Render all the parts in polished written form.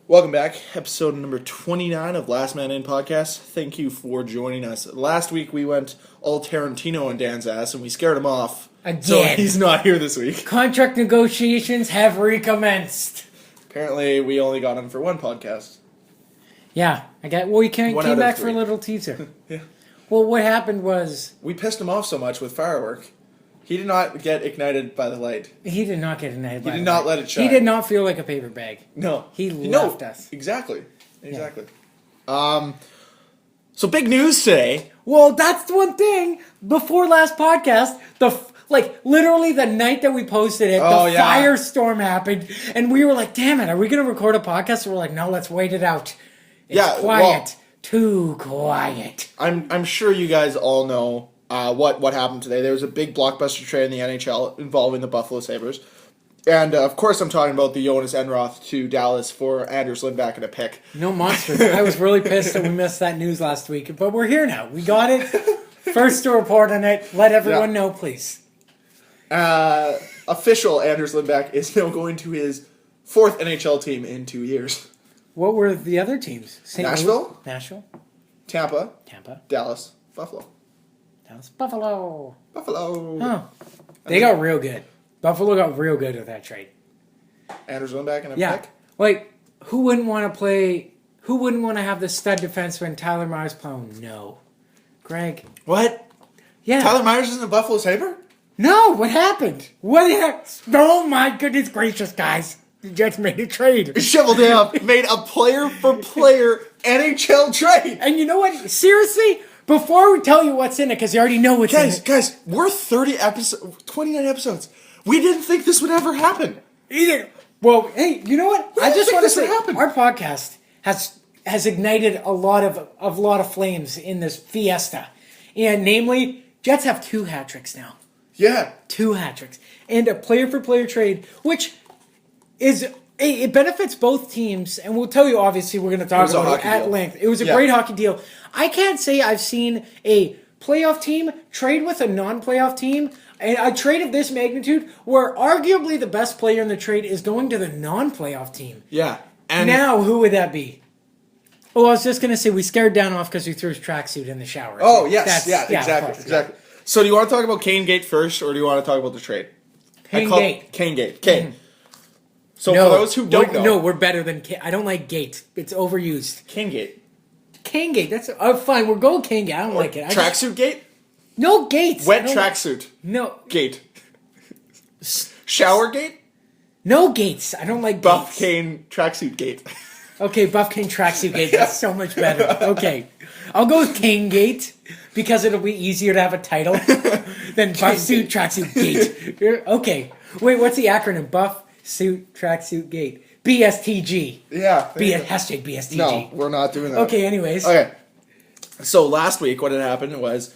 Welcome back. Episode number 29 of Last Man In podcast. Thank you for joining us. Last week we went all Tarantino on Dan's ass and we scared him off. Again. So he's not here this week. Contract negotiations have recommenced. Apparently we only got him for one podcast. Yeah, he came back for a little teaser. Yeah. Well, what happened was... We pissed him off so much with firework. He did not get ignited by the light. He did not get ignited by the light. He did not let it shine. He did not feel like a paper bag. No. He left us. Exactly. So big news today. Well, that's one thing. Before last podcast, literally the night that we posted it, firestorm happened, and we were like, damn it, are we going to record a podcast? And we're like, no, let's wait it out. It's quiet. Too quiet. I'm sure you guys all know what happened today. There was a big blockbuster trade in the NHL involving the Buffalo Sabres. And, of course, I'm talking about the Jonas Enroth to Dallas for Anders Lindback and a pick. No monster. I was really pissed that we missed that news last week. But we're here now. We got it. First to report on it. Let everyone know, please. Official Anders Lindback is now going to his fourth NHL team in 2 years. What were the other teams? Nashville. Tampa. Dallas. Buffalo. Buffalo. Huh. They got real good. Buffalo got real good with that trade. Anders Lindback and a pick? Like, who wouldn't want to have the stud defenseman Tyler Myers playing? No. Greg. What? Yeah. Tyler Myers isn't a Buffalo Sabre? No, what happened? Oh my goodness gracious, guys. The Jets made a trade. Shoveled up, made a player-for-player NHL trade. And you know what? Seriously? Before we tell you what's in it, because you already know what's in it. Guys, we're 29 episodes. We didn't think this would ever happen. Either. Well, hey, you know what? I just want to say, our podcast has ignited a lot of flames in this fiesta. And namely, Jets have 2 hat tricks now. Yeah. 2 hat tricks. And a player-for-player trade, which is... It benefits both teams, and we'll tell you, obviously, we're going to talk about it at length. It was a great hockey deal. I can't say I've seen a playoff team trade with a non-playoff team, and a trade of this magnitude, where arguably the best player in the trade is going to the non-playoff team. Yeah. And now, who would that be? Oh, I was just going to say, we scared Dan off because he threw his tracksuit in the shower. Oh, yes. Exactly. So do you want to talk about Kane Gate first, or do you want to talk about the trade? Kane Gate. Kane. Mm-hmm. So for those who don't know... No, we're better than... I don't like Gate. It's overused. Kane Gate. That's... fine, we're going Kane Gate. I don't like it. Tracksuit Gate? No Gates. Wet tracksuit. No. Gate. Shower Gate? No Gates. I don't like Buff Gates. Kane Tracksuit Gate. Okay, Buff Kane Tracksuit Gate. That's so much better. Okay. I'll go with Kane Gate because it'll be easier to have a title than Buff Suit Tracksuit Gate. Okay. Wait, what's the acronym? Buff Suit Tracksuit Gate. BSTG. Yeah. Hashtag BSTG. No, we're not doing that. Okay, anyways. Okay. So last week what had happened was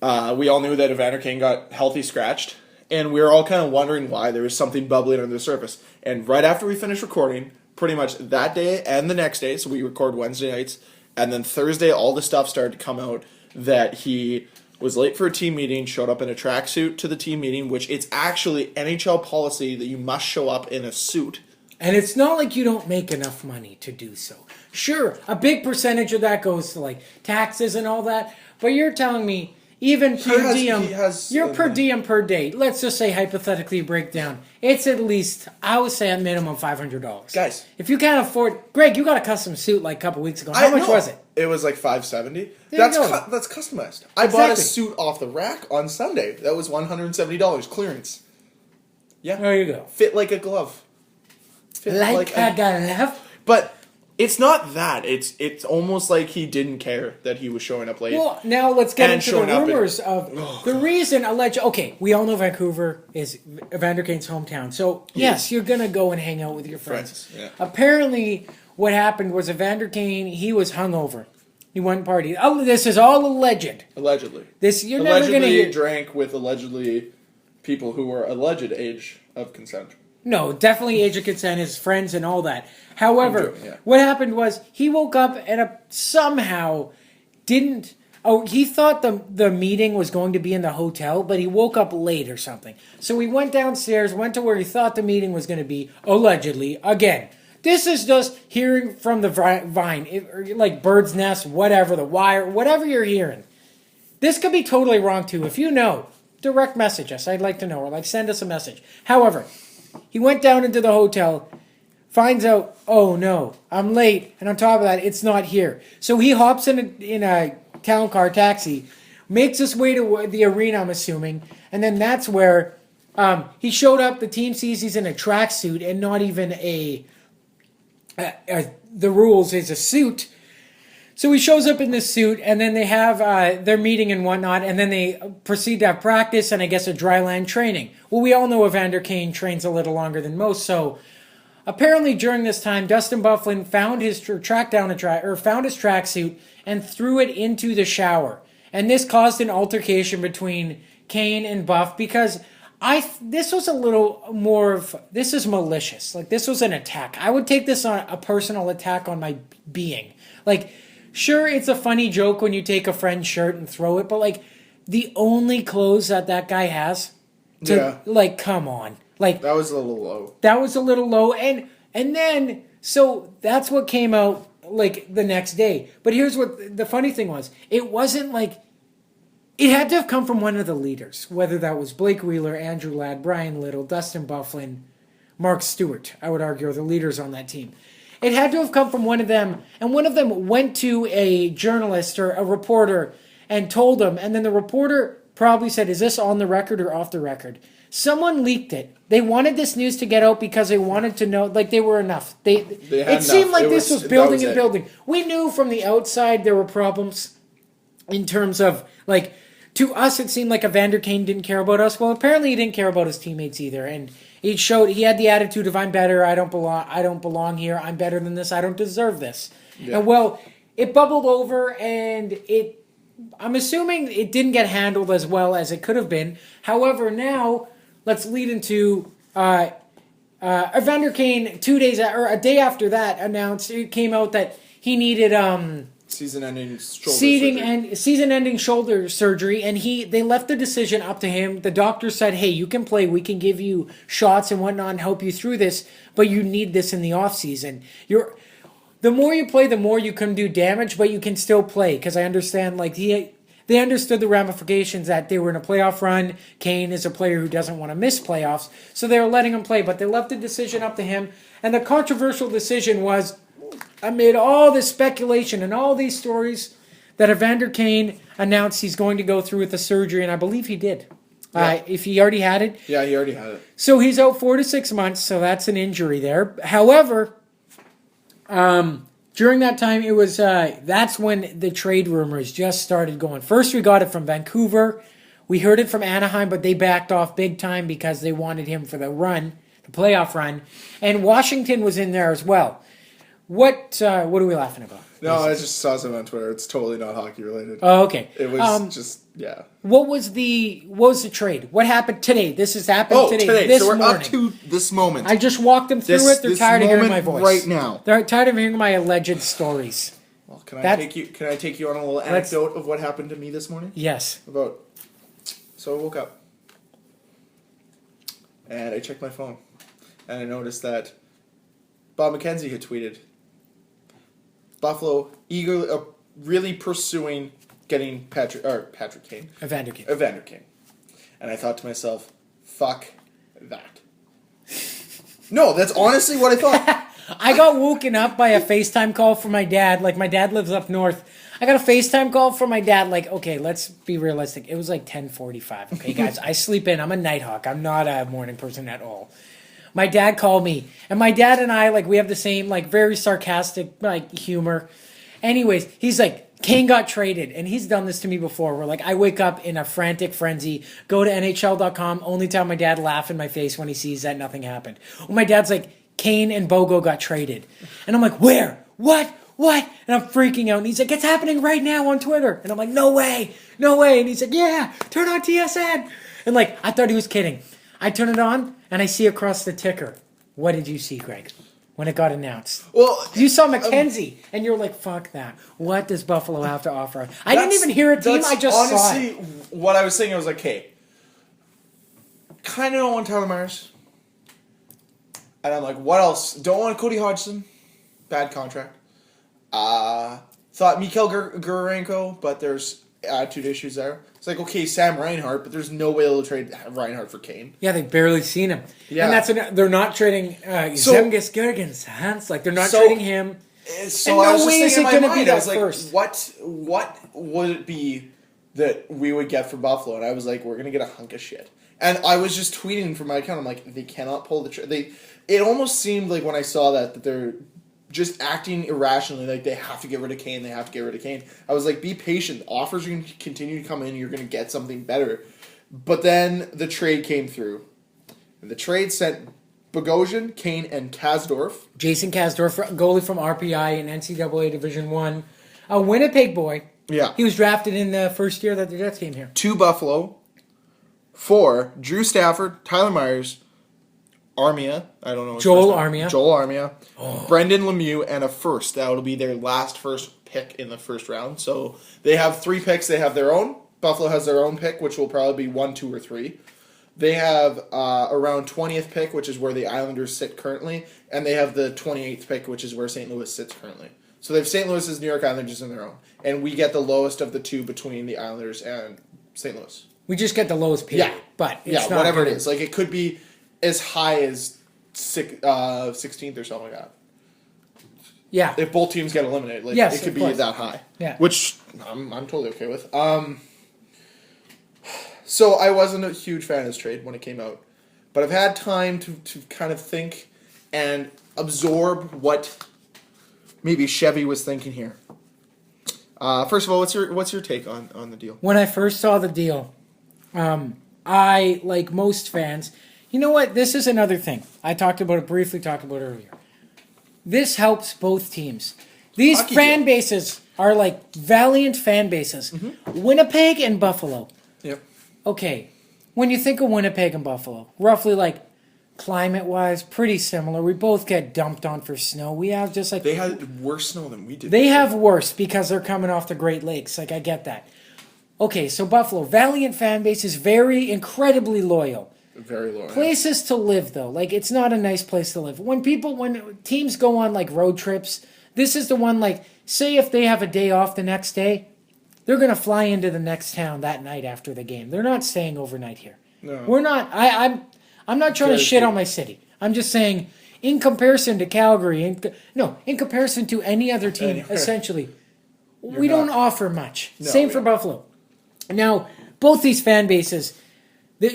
we all knew that Evander Kane got healthy scratched, and we were all kind of wondering why. There was something bubbling under the surface. And right after we finished recording, pretty much that day and the next day, so we record Wednesday nights, and then Thursday all the stuff started to come out that he was late for a team meeting, showed up in a tracksuit to the team meeting, which it's actually NHL policy that you must show up in a suit. And it's not like you don't make enough money to do so. Sure, a big percentage of that goes to like taxes and all that, but you're telling me even per diem per day, let's just say hypothetically break down, it's at least, I would say a minimum $500. Guys. If you can't afford, Greg, you got a custom suit like a couple weeks ago. How much was it? It was like $570. That's customized. I bought a suit off the rack on Sunday. That was $170 clearance. Yeah. There you go. Fit like a glove. Like a glove? But it's not that. It's almost like he didn't care that he was showing up late. Well, now let's get into the rumors of the reason alleged. Okay, we all know Vancouver is Evander Kane's hometown. So, yes, you're going to go and hang out with your friends. Yeah. Apparently, what happened was Evander Kane, he was hungover. He went party. Oh, this is all alleged. Allegedly. You're never going to hear. Drank with allegedly people who were alleged age of consent. No, definitely age of consent, his friends and all that. However, what happened was he woke up and somehow didn't... Oh, he thought the meeting was going to be in the hotel, but he woke up late or something. So he went downstairs, went to where he thought the meeting was going to be, allegedly. Again, This is just hearing from the vine, like bird's nest, whatever, the wire, whatever you're hearing. This could be totally wrong too. If you know, direct message us. I'd like to know, or like send us a message. However, he went down into the hotel, finds out, oh no, I'm late, and on top of that, it's not here. So he hops in a town car taxi, makes his way to the arena, I'm assuming, and then that's where he showed up. The team sees he's in a tracksuit and not even the rules is a suit. So he shows up in this suit, and then they have their meeting and whatnot, and then they proceed to have practice and I guess a dry land training. Well, we all know Evander Kane trains a little longer than most, so apparently during this time, Dustin Byfuglien found his tracksuit and threw it into the shower, and this caused an altercation between Kane and Buff because this was a little more of, this is malicious. Like, this was an attack. I would take this on a personal attack on my being. Like, sure, it's a funny joke when you take a friend's shirt and throw it, but like, the only clothes that guy has, like, come on. Like, that was a little low. That was a little low, and then, so that's what came out, like, the next day. But here's what the funny thing was. It wasn't like, it had to have come from one of the leaders, whether that was Blake Wheeler, Andrew Ladd, Brian Little, Dustin Byfuglien, Mark Stewart, I would argue, are the leaders on that team. It had to have come from one of them, and one of them went to a journalist or a reporter and told them, and then the reporter probably said, is this on the record or off the record? Someone leaked it. They wanted this news to get out because they wanted to know, like, they were enough. It seemed like this was building and building. We knew from the outside there were problems in terms of, like, to us it seemed like Evander Kane didn't care about us. Well, apparently he didn't care about his teammates either, and he had the attitude of, I'm better, I don't belong here, I'm better than this, I don't deserve this. Yeah. And well, it bubbled over, and I'm assuming it didn't get handled as well as it could have been. However, now let's lead into Evander Kane. A day after that, announced, it came out that he needed season-ending shoulder surgery, and they left the decision up to him. The doctor said, hey, you can play, we can give you shots and whatnot and help you through this, but you need this in the offseason. The more you play, the more you can do damage, but you can still play, because I understand, like, they understood the ramifications that they were in a playoff run. Kane is a player who doesn't want to miss playoffs, so they were letting him play, but they left the decision up to him, and the controversial decision was, amid all this speculation and all these stories, that Evander Kane announced he's going to go through with the surgery, and I believe he did. Yeah. If he already had it. Yeah, he already had it. So he's out 4 to 6 months, so that's an injury there. However, during that time, it was that's when the trade rumors just started going. First, we got it from Vancouver. We heard it from Anaheim, but they backed off big time because they wanted him for the playoff run. And Washington was in there as well. What are we laughing about? No, I just saw something on Twitter. It's totally not hockey related. Oh, okay. It was just, yeah. What was the trade? What happened today? This has happened today. This so we're morning. Up to this moment. I just walked them through it. They're tired of hearing my voice right now. They're tired of hearing my alleged stories. Well, can I take you on a little anecdote of what happened to me this morning? Yes. So I woke up and I checked my phone and I noticed that Bob McKenzie had tweeted, Buffalo eagerly, really pursuing getting Evander Kane. And I thought to myself, fuck that. No, that's honestly what I thought. I got woken up by a FaceTime call from my dad. Like, my dad lives up north. I got a FaceTime call from my dad. Like, okay, let's be realistic. It was like 10:45. Okay, guys, I sleep in. I'm a night hawk. I'm not a morning person at all. My dad called me, and my dad and I, like, we have the same, like, very sarcastic, like, humor. Anyways, he's like, Kane got traded, and he's done this to me before, where, like, I wake up in a frantic frenzy, go to NHL.com, only time my dad laugh in my face when he sees that nothing happened. Well, my dad's like, Kane and Bogo got traded. And I'm like, where? What? And I'm freaking out, and he's like, it's happening right now on Twitter. And I'm like, no way. And he's like, yeah, turn on TSN. And, like, I thought he was kidding. I turn it on, and I see across the ticker. What did you see, Greg, when it got announced? Well, you saw McKenzie, and you're like, fuck that. What does Buffalo have to offer? I didn't even hear a team. I just saw it. Honestly, what I was saying, I was like, hey, kind of don't want Tyler Myers. And I'm like, what else? Don't want Cody Hodgson. Bad contract. Thought Mikhail Gurenko, but there's attitude issues there. It's like, okay, Sam Reinhart, but there's no way they'll trade Reinhart for Kane. Yeah, they've barely seen him. Yeah. And they're not trading Zemgus Girgensons. Like, they're not trading him. So I was just thinking in my mind, I was like, what would it be that we would get for Buffalo? And I was like, we're going to get a hunk of shit. And I was just tweeting from my account. I'm like, they cannot pull the trigger. It almost seemed like when I saw that they're just acting irrationally, like they have to get rid of Kane, they have to get rid of Kane. I was like, be patient. Offers are going to continue to come in. You're going to get something better. But then the trade came through. And the trade sent Bogosian, Kane, and Kasdorf. Jason Kasdorf, goalie from RPI in NCAA Division I. A Winnipeg boy. Yeah. He was drafted in the first year that the Jets came here. To Buffalo. For Drew Stafford, Tyler Myers, Armia, I don't know. Joel Armia. Brendan Lemieux, and a first. That will be their last first pick in the first round. So they have 3 picks. They have their own. Buffalo has their own pick, which will probably be 1, 2, or 3. They have around 20th pick, which is where the Islanders sit currently. And they have the 28th pick, which is where St. Louis sits currently. So they have St. Louis's New York Islanders in their own. And we get the lowest of the 2 between the Islanders and St. Louis. We just get the lowest pick. Yeah. But it's not whatever it is. Like, it could be as high as 16th or something like that. Yeah. If both teams get eliminated, like, yes, it could be that high. Yeah. Which I'm totally okay with. So I wasn't a huge fan of this trade when it came out. But I've had time to kind of think and absorb what maybe Chevy was thinking here. First of all, what's your take on the deal? When I first saw the deal, I, like most fans, you know what? This is another thing. I briefly talked about it earlier. This helps both teams. These fan bases are like valiant fan bases. Mm-hmm. Winnipeg and Buffalo. Yep. Okay, when you think of Winnipeg and Buffalo, roughly like climate-wise, pretty similar. We both get dumped on for snow. We have just like... They had worse snow than we did. They have worse because they're coming off the Great Lakes. Like, I get that. Okay, so Buffalo, valiant fan base is incredibly loyal. Very loyal. Places to live, though. Like, it's not a nice place to live. When teams go on, like, road trips, this is the one, like, say if they have a day off the next day, they're going to fly into the next town that night after the game. They're not staying overnight here. No. We're not... I'm not trying to shit on my city. I'm just saying, in comparison to Calgary, in comparison to any other team, essentially, we don't offer much. No, same for Buffalo. Now, both these fan bases,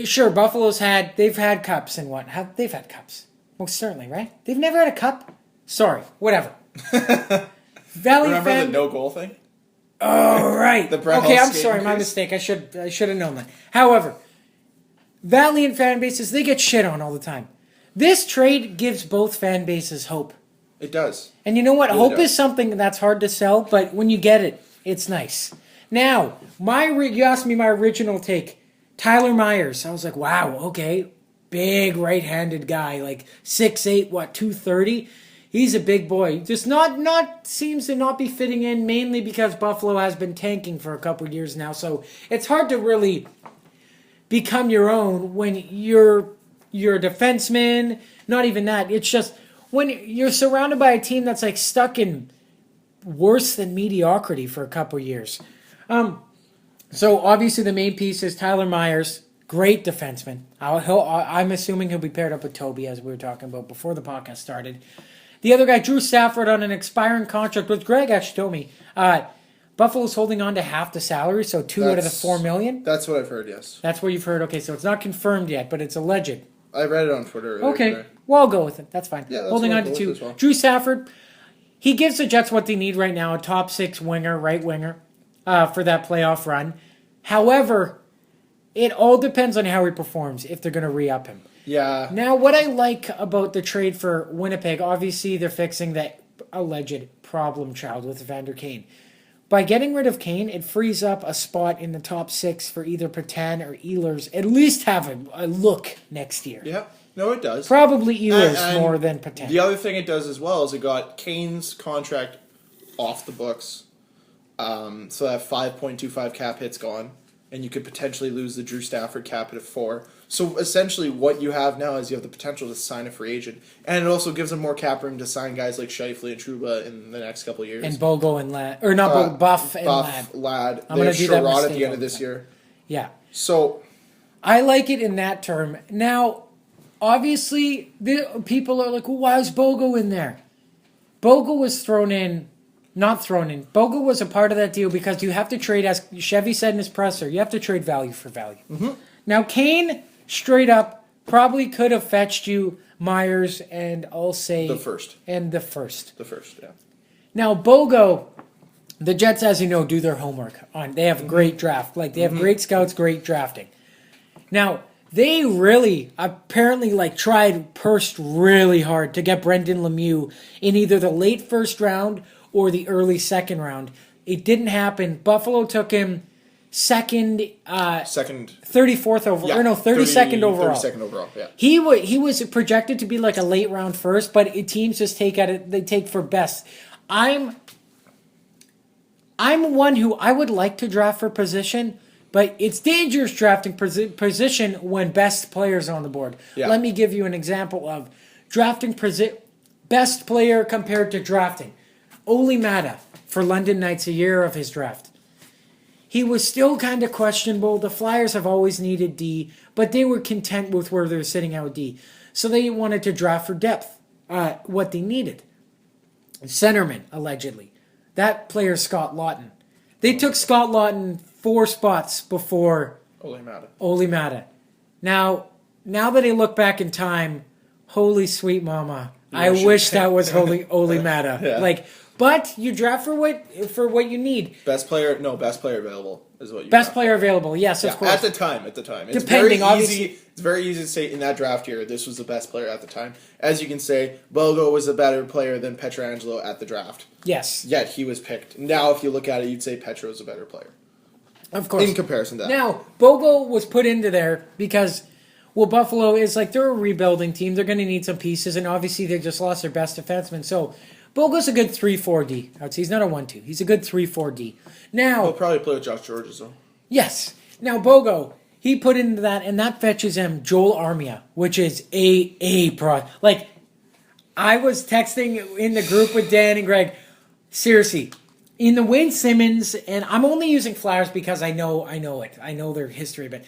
sure, they've had cups and what? They've had cups. Most certainly, right? They've never had a cup? Sorry, whatever. Remember the no-goal thing? Oh, right. Okay, I'm sorry, my mistake. I should have known that. However... Valiant fan bases, they get shit on all the time. This trade gives both fan bases hope. It does. And you know what? Hope is something that's hard to sell, but when you get it, it's nice. Now, you asked me my original take. Tyler Myers. I was like, wow, okay. Big right-handed guy, like 6'8", 230. He's a big boy. Just seems to not be fitting in, mainly because Buffalo has been tanking for a couple years now. So it's hard to really... become your own when you're a defenseman. Not even that. It's just when you're surrounded by a team that's like stuck in worse than mediocrity for a couple years. So obviously the main piece is Tyler Myers, great defenseman. I'm assuming he'll be paired up with Toby, as we were talking about before the podcast started. The other guy, Drew Stafford, on an expiring contract, which Greg actually told me. Buffalo's holding on to half the salary, so $2 out of the $4 million. That's what I've heard. Yes. That's what you've heard. Okay, so it's not confirmed yet, but it's alleged. I read it on Twitter. Okay, well, I'll go with it. That's fine. Yeah, that's holding on to $2. Well. Drew Stafford, he gives the Jets what they need right now: a top 6 winger, right winger, for that playoff run. However, it all depends on how he performs if they're going to re-up him. Yeah. Now, what I like about the trade for Winnipeg, obviously they're fixing that alleged problem child with Evander Kane. By getting rid of Kane, it frees up a spot in the top 6 for either Patan or Ehlers. At least have a look next year. Yeah, no, it does. Probably Ehlers more than Patan. The other thing it does as well is it got Kane's contract off the books. So that 5.25 cap hit's gone. and you could potentially lose the Drew Stafford cap at 4. So essentially, what you have now is you have the potential to sign a free agent, and it also gives them more cap room to sign guys like Scheifele and Trouba in the next couple of years. And Bogo and Ladd, or not Bogo, Buff and Ladd. I'm going to do that Sherrod at the end of this year. Yeah. So I like it in that term. Now, obviously, the people are like, well, why is Bogo in there? Bogo was not thrown in. Bogo was a part of that deal because you have to trade, as Chevy said in his presser, you have to trade value for value. Mm-hmm. Now, Kane, straight up, probably could have fetched you Myers and I'll say... The first. The first, yeah. Now, Bogo, the Jets, as you know, do their homework. They have great draft. They have great scouts, great drafting. Now, they really, apparently, pursed really hard to get Brendan Lemieux in either the late first round or the early second round. It didn't happen. Buffalo took him second, 34th overall, yeah, or no, 32nd overall. 32nd overall, yeah. He was projected to be like a late round first, but teams just take for best. I'm one who I would like to draft for position, but it's dangerous drafting position when best players are on the board. Yeah. Let me give you an example of drafting best player compared to drafting. Ole Mata for London Knights a year of his draft. He was still kind of questionable. The Flyers have always needed D, but they were content with where they were sitting out D. So they wanted to draft for depth, what they needed. Centerman, allegedly. That player, Scott Lawton. They took Scott Lawton 4 spots before Ole Mata. Now that I look back in time, holy sweet mama, I wish that was Ole Mata. Yeah. But you draft for what you need. Best player available is what you Best draft. player available, yes, of course. At the time. It's Depending, very obviously. It's very easy to say in that draft year, this was the best player at the time. As you can say, Bogo was a better player than Pietrangelo at the draft. Yes. Yet he was picked. Now, if you look at it, you'd say Petro's a better player. Of course. In comparison to that. Now, Bogo was put into there because, Buffalo is they're a rebuilding team. They're going to need some pieces, and obviously they just lost their best defenseman. So, Bogo's a good 3-4D. I would say he's not a 1-2. He's a good 3-4D. Now, he'll probably play with Josh Georges, though. Yes. Now, Bogo, he put into that, and that fetches him Joel Armia, which is a pro. I was texting in the group with Dan and Greg, seriously, in the Wayne Simmons, and I'm only using Flyers because I know it. I know their history, but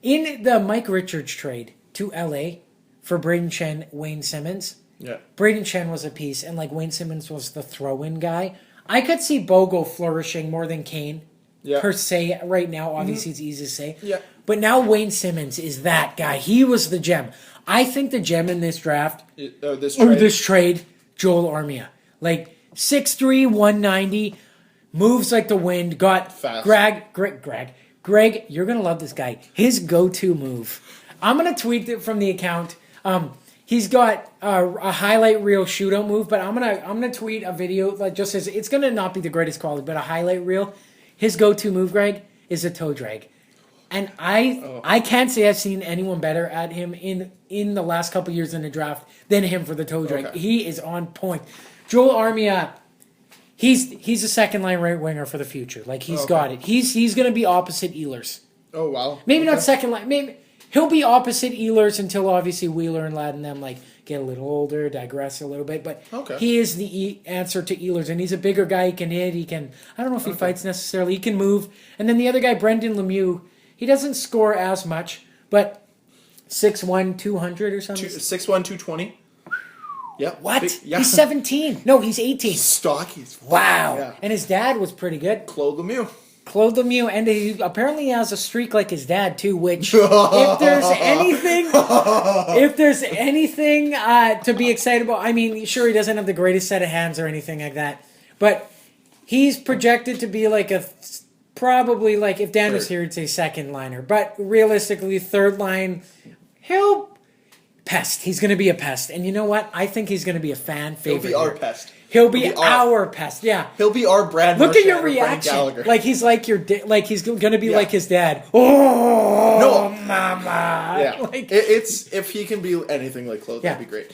in the Mike Richards trade to LA for Braden Chen, Wayne Simmons, yeah. Braden Chen was a piece, and Wayne Simmons was the throw-in guy. I could see Bogo flourishing more than Kane, per se, right now. Obviously, it's easy to say. Yeah. But now Wayne Simmons is that guy. He was the gem. I think the gem in this draft, this trade, Joel Armia. 6'3", 190, moves like the wind, got fast. Greg, you're going to love this guy. His go-to move. I'm going to tweet it from the account. He's got a highlight reel shootout move, but I'm gonna tweet a video that just says it's gonna not be the greatest quality, but a highlight reel. His go-to move, Greg, is a toe drag, and I can't say I've seen anyone better at him in the last couple years in the draft than him for the toe drag. Okay. He is on point. Joel Armia, he's a second line right winger for the future. He's got it. He's gonna be opposite Ehlers. Oh wow. Maybe not second line. Maybe. He'll be opposite Ehlers until obviously Wheeler and Ladd and them get a little older, digress a little bit. But he is the answer to Ehlers, and he's a bigger guy. He can hit. He can. I don't know if he fights necessarily. He can move. And then the other guy, Brendan Lemieux, he doesn't score as much, but 6'1", 200 or something. 6'1", 220. Yeah. What? He's 17. No, he's 18. He's stocky. Wow. Yeah. And his dad was pretty good. Claude Lemieux. And he apparently has a streak like his dad too. Which, if there's anything to be excited about, I mean, sure he doesn't have the greatest set of hands or anything like that, but he's projected to be probably if Dan was here, he'd say second liner, but realistically third line. He's going to be a pest, and you know what? I think he's going to be a fan favorite. He'll be our pest. He'll be our pest, yeah. He'll be our Brad. Look at your reaction. He's he's going to be like his dad. Oh, no, mama. Yeah, it's if he can be anything like Claude, that'd be great.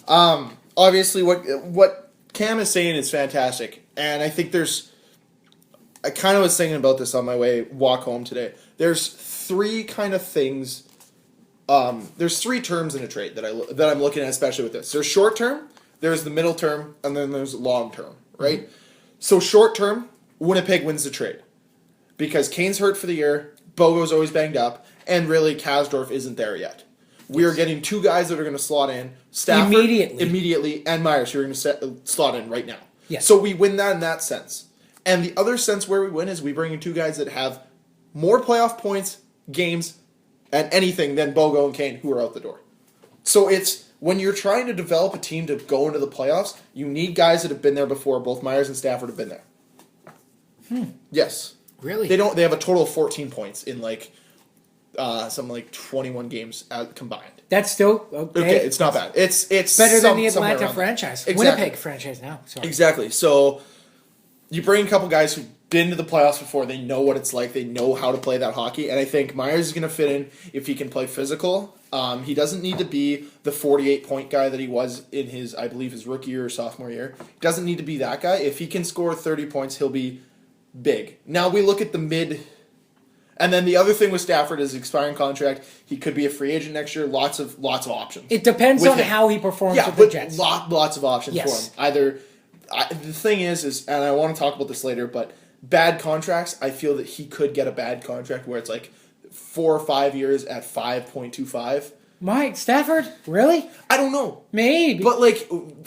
Obviously, what Cam is saying is fantastic, and I think I kind of was thinking about this on my walk home today. there's three kind of things. There's three terms in a trade that I'm looking at, especially with this. There's short term, there's the middle term, and then there's long term, right? Mm-hmm. So short term, Winnipeg wins the trade because Kane's hurt for the year, Bogo's always banged up, and really Kasdorf isn't there yet. We are getting two guys that are going to slot in, Stafford immediately, and Myers who are going to slot in right now. Yes. So we win that in that sense. And the other sense where we win is we bring in two guys that have more playoff points, games, and anything than Bogo and Kane, who are out the door. So it's when you're trying to develop a team to go into the playoffs, you need guys that have been there before. Both Myers and Stafford have been there. Yes. Really? They have a total of 14 points in something like 21 games combined. That's still okay. Okay, it's not bad. It's better than the Atlanta franchise. Exactly. Winnipeg franchise now. Sorry. Exactly. So you bring a couple guys who've been to the playoffs before. They know what it's like. They know how to play that hockey. And I think Myers is going to fit in if he can play physical. He doesn't need to be the 48-point guy that he was in his rookie year or sophomore year. He doesn't need to be that guy. If he can score 30 points, he'll be big. Now we look at the mid. And then the other thing with Stafford is expiring contract. He could be a free agent next year. Lots of options. It depends on how he performs with the Jets. Lots of options for him. Either the thing is, and I want to talk about this later, but bad contracts. I feel that he could get a bad contract where it's like 4 or 5 years at 5.25. Mike Stafford, really? I don't know. Maybe, but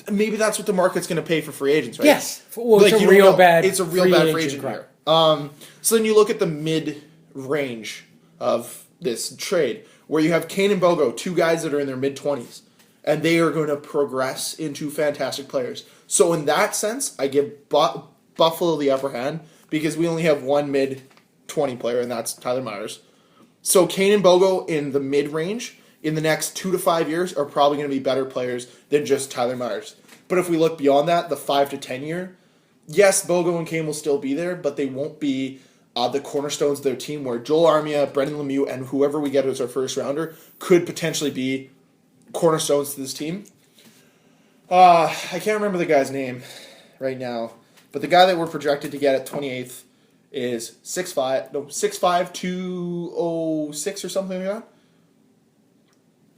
maybe that's what the market's going to pay for free agents, right? Yes, well, it's a real bad free agent year. So then you look at the mid range of this trade where you have Kane and Bogo, two guys that are in their mid-20s, and they are going to progress into fantastic players. So in that sense, I give Buffalo the upper hand because we only have one mid-20 player, and that's Tyler Myers. So Kane and Bogo in the mid-range in the next 2 to 5 years are probably going to be better players than just Tyler Myers. But if we look beyond that, the 5 to 10 year, yes, Bogo and Kane will still be there, but they won't be the cornerstones of their team where Joel Armia, Brendan Lemieux, and whoever we get as our first rounder could potentially be cornerstones to this team. I can't remember the guy's name right now, but the guy that we're projected to get at 28th is 6'5", 206 or something like that.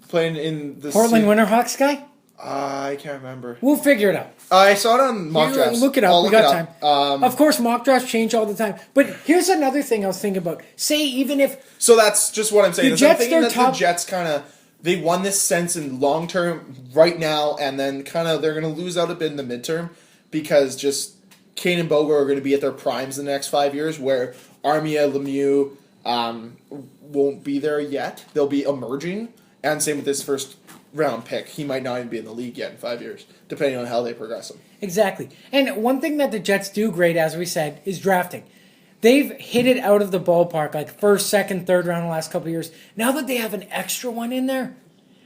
Playing in the Portland Winterhawks guy? I can't remember. We'll figure it out. I saw it on mock drafts. Look it up. We got time. Of course, mock drafts change all the time. But here's another thing I was thinking about. Say even if... So that's just what I'm saying. The Jets, the Jets kind of... They won this sense in long term right now, and then kind of they're going to lose out a bit in the midterm because just Kane and Bogo are going to be at their primes in the next 5 years, where Armia, Lemieux won't be there yet. They'll be emerging, and same with this first round pick. He might not even be in the league yet in 5 years, depending on how they progress him. Exactly. And one thing that the Jets do great, as we said, is drafting. They've hit it out of the ballpark, like first, second, third round the last couple of years. Now that they have an extra one in there,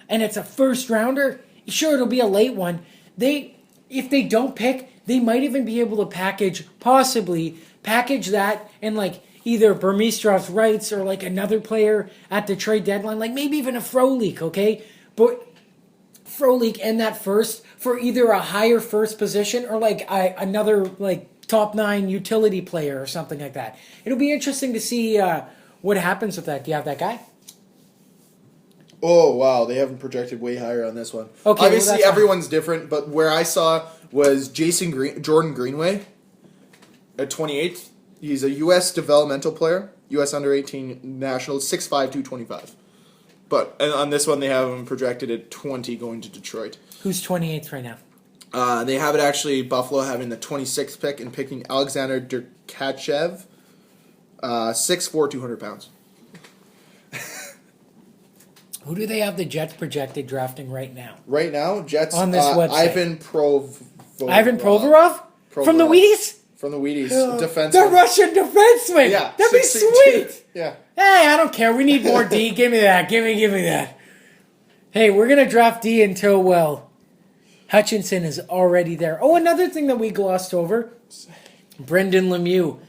and it's a first rounder, sure, it'll be a late one. If they don't pick, they might even be able to possibly package that and like either Burmistrov's rights or like another player at the trade deadline, like maybe even a Frolik, okay? But Frolik and that first for either a higher first position or like another like top 9 utility player or something like that. It'll be interesting to see what happens with that. Do you have that guy? Oh, wow. They haven't projected way higher on this one. Okay, obviously, everyone's different, but where I saw was Jordan Greenway at 28th. He's a U.S. developmental player, U.S. under-18 national, 6'5", 225. But on this one, they have him projected at 20 going to Detroit. Who's 28th right now? They have it actually, Buffalo having the 26th pick and picking Alexander Derkachev, 6'4", 200 pounds. Who do they have the Jets projected drafting right now? Right now, Jets on this website. Ivan Provorov? From the Wheaties? From the Wheaties, defenseman. The Russian defenseman. Yeah, that'd be sweet. Yeah. Hey, I don't care. We need more D. Give me that. Give me that. Hey, we're gonna draft D until Hutchinson is already there. Oh, another thing that we glossed over: Brendan Lemieux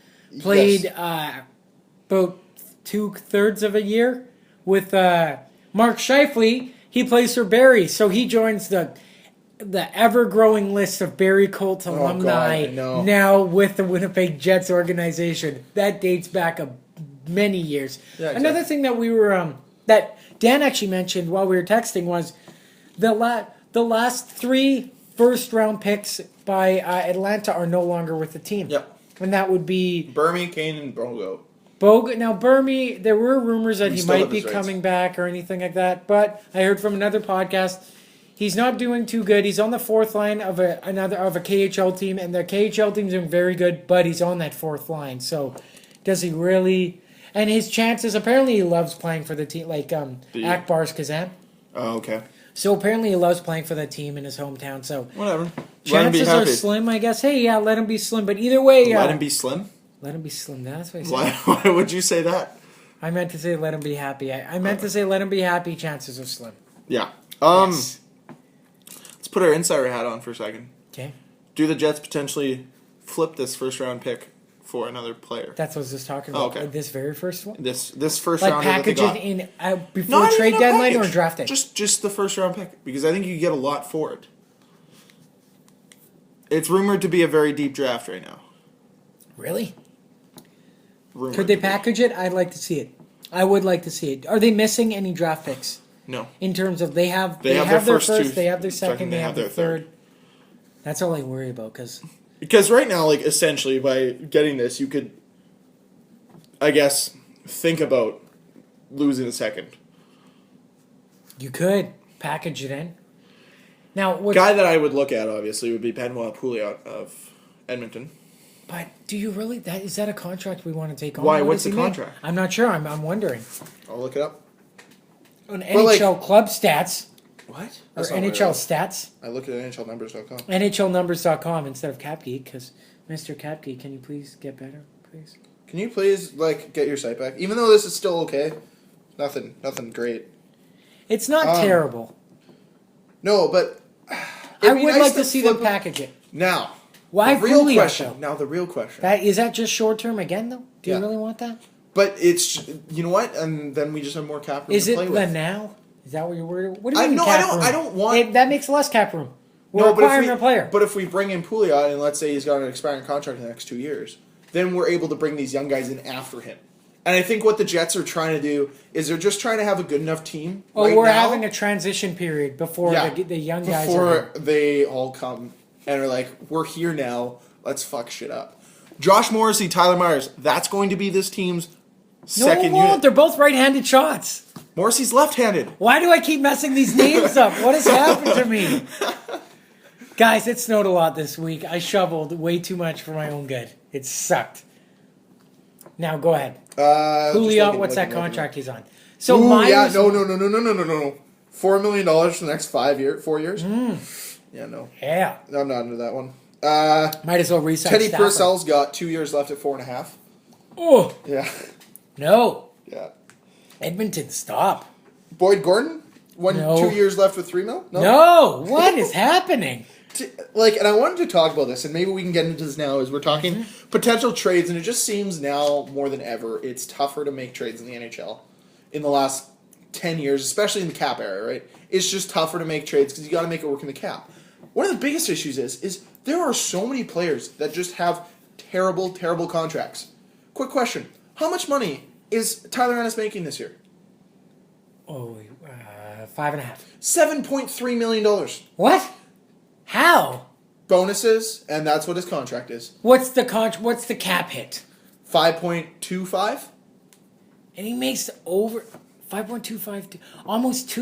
played about 2/3 of a year with Mark Scheifele. He plays for Barrie, so he joins the ever-growing list of Barrie Colts alumni now with the Winnipeg Jets organization. That dates back a many years. Yeah, exactly. Another thing that we were that Dan actually mentioned while we were texting was the last 3 first-round picks by Atlanta are no longer with the team. Yep. And that would be Burmy, Kane, and Bogo. Now, Burmy, there were rumors that he might be coming back or anything like that, but I heard from another podcast he's not doing too good. He's on the 4th line of a KHL team, and the KHL team's doing very good, but he's on that 4th line. So, does he really? And his chances, apparently, he loves playing for the team, like Akbar's Kazan. Oh, okay. So apparently, he loves playing for that team in his hometown. So whatever. Chances are slim, I guess. Hey, yeah, let him be slim. But either way, let him be slim. Let him be slim. That's what I said. Why would you say that? I meant to say let him be happy. I meant to say let him be happy. Chances are slim. Yeah. Yes. Let's put our insider hat on for a second. Okay. Do the Jets potentially flip this first-round pick for another player? That's what I was just talking about. Okay. This very first one. This first like round package it in before trade deadline or draft day. Just the first-round pick because I think you get a lot for it. It's rumored to be a very deep draft right now. Really? Could they package it? I'd like to see it. I would like to see it. Are they missing any draft picks? No. In terms of they have their first, two, they have their second, they have their third. That's all I worry about because right now, like essentially by getting this, you could, I guess, think about losing a second. You could package it in. Now, guy that I would look at obviously would be Benoit Pouliot of Edmonton. But do you really? Is that a contract we want to take on? Why? What's the contract? I'm not sure. I'm wondering. I'll look it up. On NHL club stats. What? Or NHL stats. I look at NHLnumbers.com. NHLnumbers.com instead of CapGeek, because Mr. CapGeek, can you please get better, please? Can you please get your site back? Even though this is still okay, nothing great. It's not terrible. No, but I would like to see them package it. Now. Why the real Pouliot, question. though? Now the real question. Is that just short term again though? Do you really want that? But it's you know what, and then we just have more cap room. Is to it play the with. now? Is that what you're worried about? What do you mean I don't want that makes less cap room. We're acquiring a player. But if we bring in Pouliot and let's say he's got an expiring contract in the next 2 years, then we're able to bring these young guys in after him. And I think what the Jets are trying to do is they're just trying to have a good enough team. We're having a transition period before the young guys before they all come and are like, we're here now. Let's fuck shit up. Josh Morrissey, Tyler Myers, that's going to be this team's second unit. They're both right-handed shots. Morrissey's left-handed. Why do I keep messing these names up? What has happened to me? Guys, it snowed a lot this week. I shoveled way too much for my own good. It sucked. Now, go ahead. Pouliot, what's that contract he's on? So no. $4 million for the next 4 years? Yeah, no. Yeah. I'm not into that one. Might as well resign Teddy Purcell's got 2 years left at 4.5. Oh. Yeah. No. Yeah. Edmonton, stop. Boyd Gordon? 2 years left with $3 million? No. What is happening? And I wanted to talk about this, and maybe we can get into this now as we're talking potential trades, and it just seems now more than ever it's tougher to make trades in the NHL in the last 10 years, especially in the cap era, right? It's just tougher to make trades because you got to make it work in the cap. One of the biggest issues is there are so many players that just have terrible, terrible contracts. Quick question. How much money is Tyler Ennis making this year? $5.5 million. $7.3 million. What? How? Bonuses, and that's what his contract is. What's the cap hit? 5.25? And he makes over 5.25, almost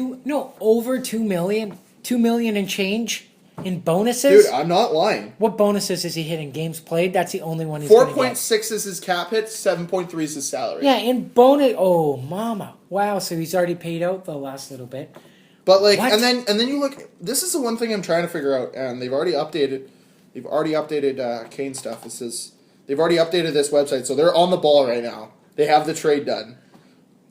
over 2 million. 2 million and change in bonuses. Dude, I'm not lying. What bonuses is he hitting? Games played? That's the only one he's going to get. 4.6 is his cap hit, 7.3 is his salary. Yeah, in bonus. Oh, mama. Wow, so he's already paid out the last little bit. But and then you look, this is the one thing I'm trying to figure out, and they've already updated Kane stuff. It says they've already updated this website, so they're on the ball right now. They have the trade done.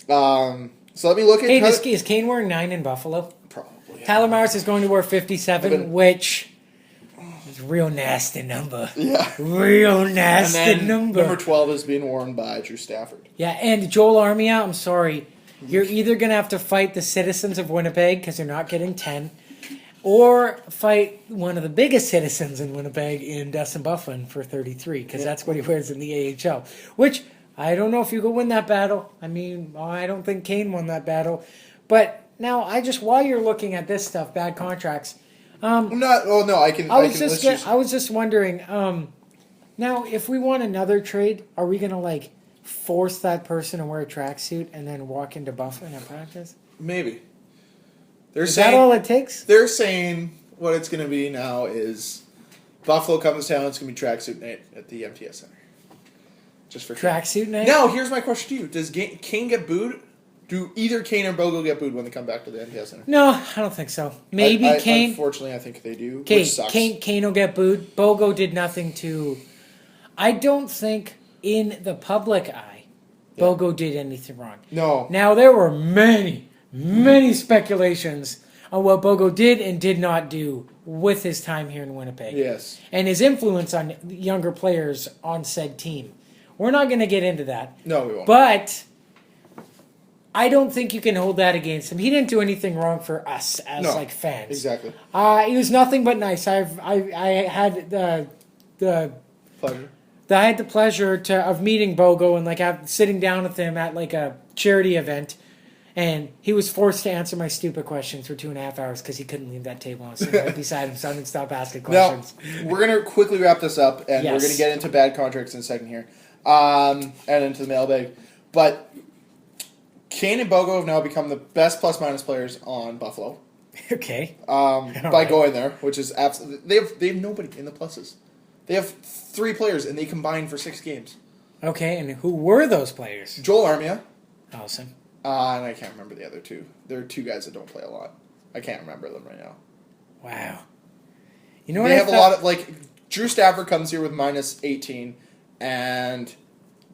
So let me look at... is Kane wearing 9 in Buffalo? Probably. Tyler Myers is going to wear 57, which is a real nasty number. Yeah. Real nasty number. Number 12 is being worn by Drew Stafford. Yeah, and Joel Armia, I'm sorry. You're either going to have to fight the citizens of Winnipeg because they're not getting 10, or fight one of the biggest citizens in Winnipeg in Dustin Byfuglien for 33 because that's what he wears in the AHL. Which, I don't know if you could win that battle. I mean, I don't think Kane won that battle. But now, while you're looking at this stuff, bad contracts. I was just wondering. Now, if we want another trade, are we gonna force that person to wear a tracksuit and then walk into Buffalo at practice? Maybe. Is that all it takes? They're saying what it's going to be now is Buffalo comes down. It's going to be tracksuit night at the MTS Center. Just for tracksuit night. Now, here's my question to you: does Kane get booed? Do either Kane or Bogo get booed when they come back to the MTS Center? No, I don't think so. Maybe Kane. Unfortunately, I think they do. Kane, which sucks. Kane will get booed. Bogo did nothing to. I don't think in the public eye, Bogo did anything wrong. No. Now there were many speculations on what Bogo did and did not do with his time here in Winnipeg. Yes. And his influence on younger players on said team. We're not going to get into that. No, we won't. But I don't think you can hold that against him. He didn't do anything wrong for us as fans. Exactly. He was nothing but nice. I had the pleasure. I had the pleasure of meeting Bogo and sitting down with him at a charity event, and he was forced to answer my stupid questions for 2.5 hours because he couldn't leave that table. I was sitting right beside him, so I didn't stop asking questions. Now, we're gonna quickly wrap this up, and we're gonna get into bad contracts in a second here, and into the mailbag. But Kane and Bogo have now become the best plus-minus players on Buffalo. Okay. Going there, which is absolutely they have nobody in the pluses. They have 3 players, and they combined for 6 games. Okay, and who were those players? Joel Armia. Awesome. And I can't remember the other 2. There are 2 guys that don't play a lot. I can't remember them right now. Wow. You know what? They have a lot of Drew Stafford comes here with minus 18, and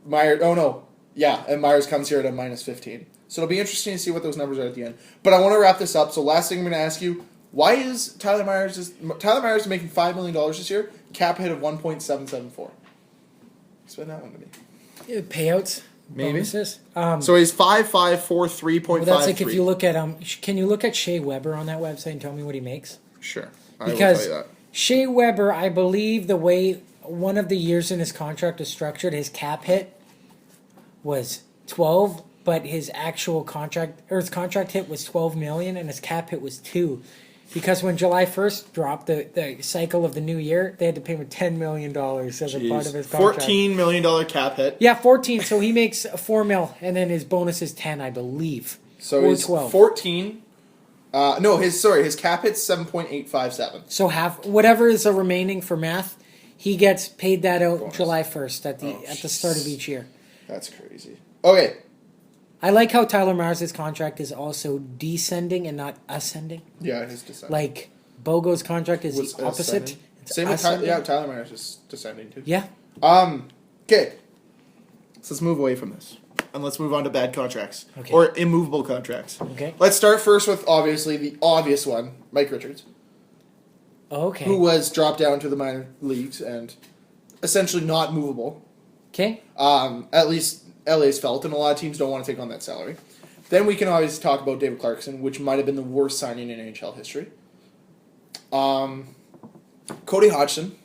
Myers. Oh no, yeah, and Myers comes here at a minus 15. So it'll be interesting to see what those numbers are at the end. But I want to wrap this up. So last thing I'm going to ask you: why is Tyler Myers is making $5 million this year? Cap hit of 1.774. Explain that one to me. Payouts. Maybe. Bonuses. So he's 5.543.53. Well, that's if you look at can you look at Shea Weber on that website and tell me what he makes? Sure. Because will tell you that. Shea Weber, I believe the way one of the years in his contract is structured, his cap hit was 12, but his actual contract hit was 12 million and his cap hit was 2. Because when July 1st dropped the cycle of the new year, they had to pay him $10 million as a part of his contract. $14 million cap hit. Yeah, 14. So he makes $4 million, and then his bonus is 10, I believe. So he's 12. 14. His cap hit's 7.857. So whatever is the remaining for math, he gets paid that out bonus. July 1st at the start of each year. That's crazy. Okay. I like how Tyler Myers' contract is also descending and not ascending. Yeah, it is descending. Like Bogo's contract is the opposite. Same with Tyler Myers is descending too. Yeah. Okay. So let's move away from this. And let's move on to bad contracts. Okay. Or immovable contracts. Okay. Let's start first with obviously the obvious one, Mike Richards. Okay. Who was dropped down to the minor leagues and essentially not movable. Okay. At least LA's felt, and a lot of teams don't want to take on that salary. Then we can obviously talk about David Clarkson, which might have been the worst signing in NHL history. Cody Hodgson,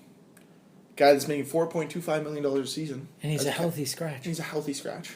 guy that's making $4.25 million a season. And he's a healthy scratch. He's a healthy scratch.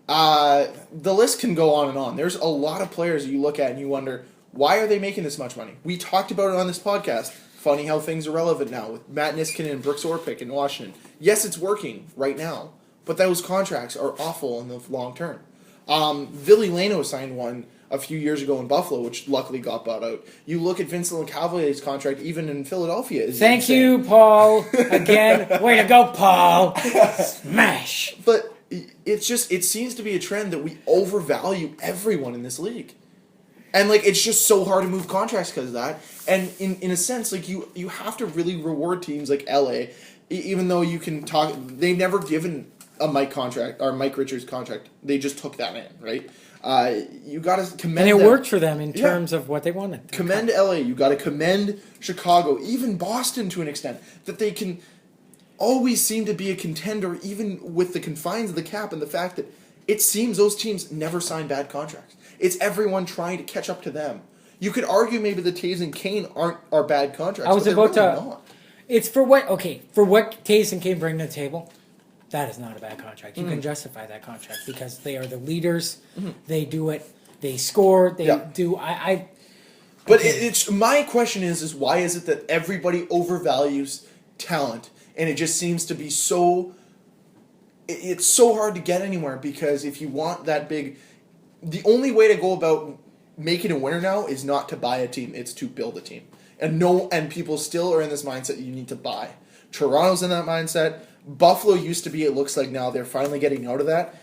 The list can go on and on. There's a lot of players that you look at and you wonder, why are they making this much money? We talked about it on this podcast. Funny how things are relevant now with Matt Niskanen and Brooks Orpik in Washington. Yes, it's working right now, but those contracts are awful in the long term. Ville Leno signed one a few years ago in Buffalo, which luckily got bought out. You look at Vincent LeCavalier's contract, even in Philadelphia. Thank you, Paul. Again, way to go, Paul. Smash. But it seems to be a trend that we overvalue everyone in this league. And it's just so hard to move contracts because of that. And in a sense, you have to really reward teams like LA, even though you can talk. They've never given a Mike Richards contract. They just took that in, right? You got to commend. And it worked for them in terms of what they wanted. Commend LA. You got to commend Chicago, even Boston to an extent, that they can always seem to be a contender, even with the confines of the cap and the fact that it seems those teams never sign bad contracts. It's everyone trying to catch up to them. You could argue maybe the Taves and Kane are bad contracts. I was but about really to. Not. It's for what? Okay, for what Taves and Kane bring to the table. that is not a bad contract. You can justify that contract because they are the leaders. They do it. They score. They do. But it's my question is why is it that everybody overvalues talent, and it just seems to be so. It's so hard to get anywhere because if you want that big, the only way to go about making a winner now is not to buy a team; it's to build a team. And people still are in this mindset that you need to buy. Toronto's in that mindset. Buffalo used to be. It looks like now they're finally getting out of that.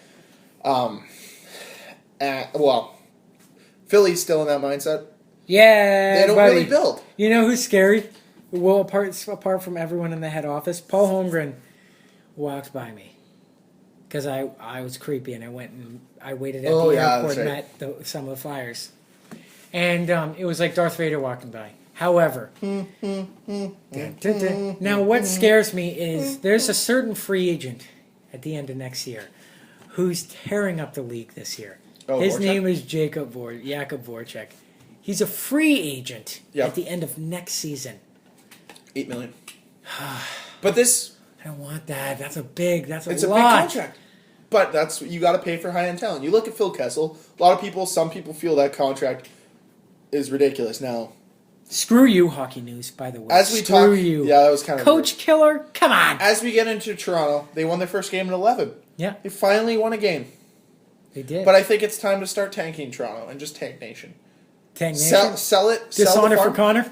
Philly's still in that mindset. Yeah, they don't really build. You know who's scary? Well, apart from everyone in the head office, Paul Holmgren walked by me because I was creepy and I waited at the airport and met some of the flyers, and it was like Darth Vader walking by. However, now what scares me is there's a certain free agent at the end of next year who's tearing up the league this year. His name is Jakub Voracek. He's a free agent at the end of next season. $8 million. But this, I don't want that. That's a lot. Big contract. But that's you got to pay for high end talent. You look at Phil Kessel. Some people feel that contract is ridiculous. Now, screw you, Hockey News. By the way, screw you. Yeah, that was kind of Coach weird. Killer. Come on. As we get into Toronto, they won their first game in 11. Yeah, they finally won a game. They did. But I think it's time to start tanking Toronto and just tank Nation. Tank Nation. Sell it. Dishonor for Connor.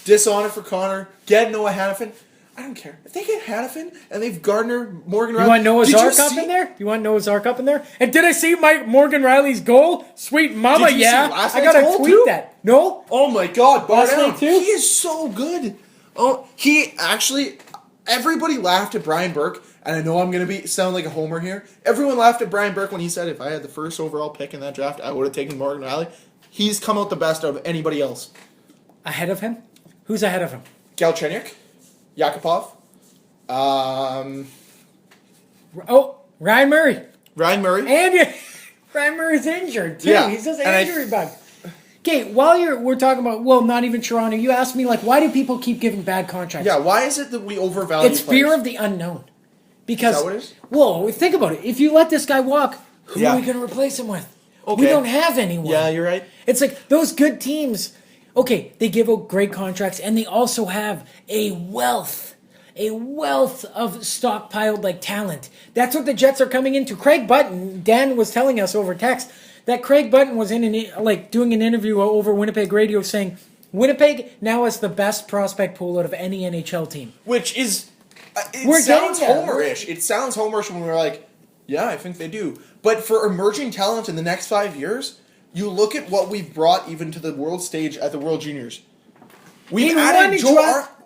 Dishonor for Connor. Get Noah Hannafin. I don't care. If they get Hannafin and they've Gardner, Morgan Riley. You want Noah's Ark up in there? And did I see Morgan Riley's goal? Sweet mama, did you see last I gotta tweet too? That. No? Oh my god, last night too? He is so good. Oh, he actually, everybody laughed at Brian Burke, and I know I'm going to sound like a homer here. Everyone laughed at Brian Burke when he said if I had the first overall pick in that draft, I would have taken Morgan Riley. He's come out the best of anybody else. Ahead of him? Who's ahead of him? Galchenyuk, Yakupov. Ryan Murray. And Ryan Murray's injured too. Yeah. He's just an injury bug. Okay, we're talking about not even Toronto. You asked me why do people keep giving bad contracts? Yeah, why is it that we overvalue? It's fear of the unknown. Because is that what it is? Well, think about it. If you let this guy walk, who are we going to replace him with? Okay. We don't have anyone. Yeah, you're right. It's like those good teams. Okay, they give out great contracts, and they also have a wealth of stockpiled talent. That's what the Jets are coming into. Craig Button, Dan was telling us over text that Craig Button was doing an interview over Winnipeg radio saying Winnipeg now has the best prospect pool out of any NHL team. Which is it sounds homerish. It sounds homerish when we're like, yeah, I think they do. But for emerging talent in the next 5 years, you look at what we've brought even to the world stage at the World Juniors. We've added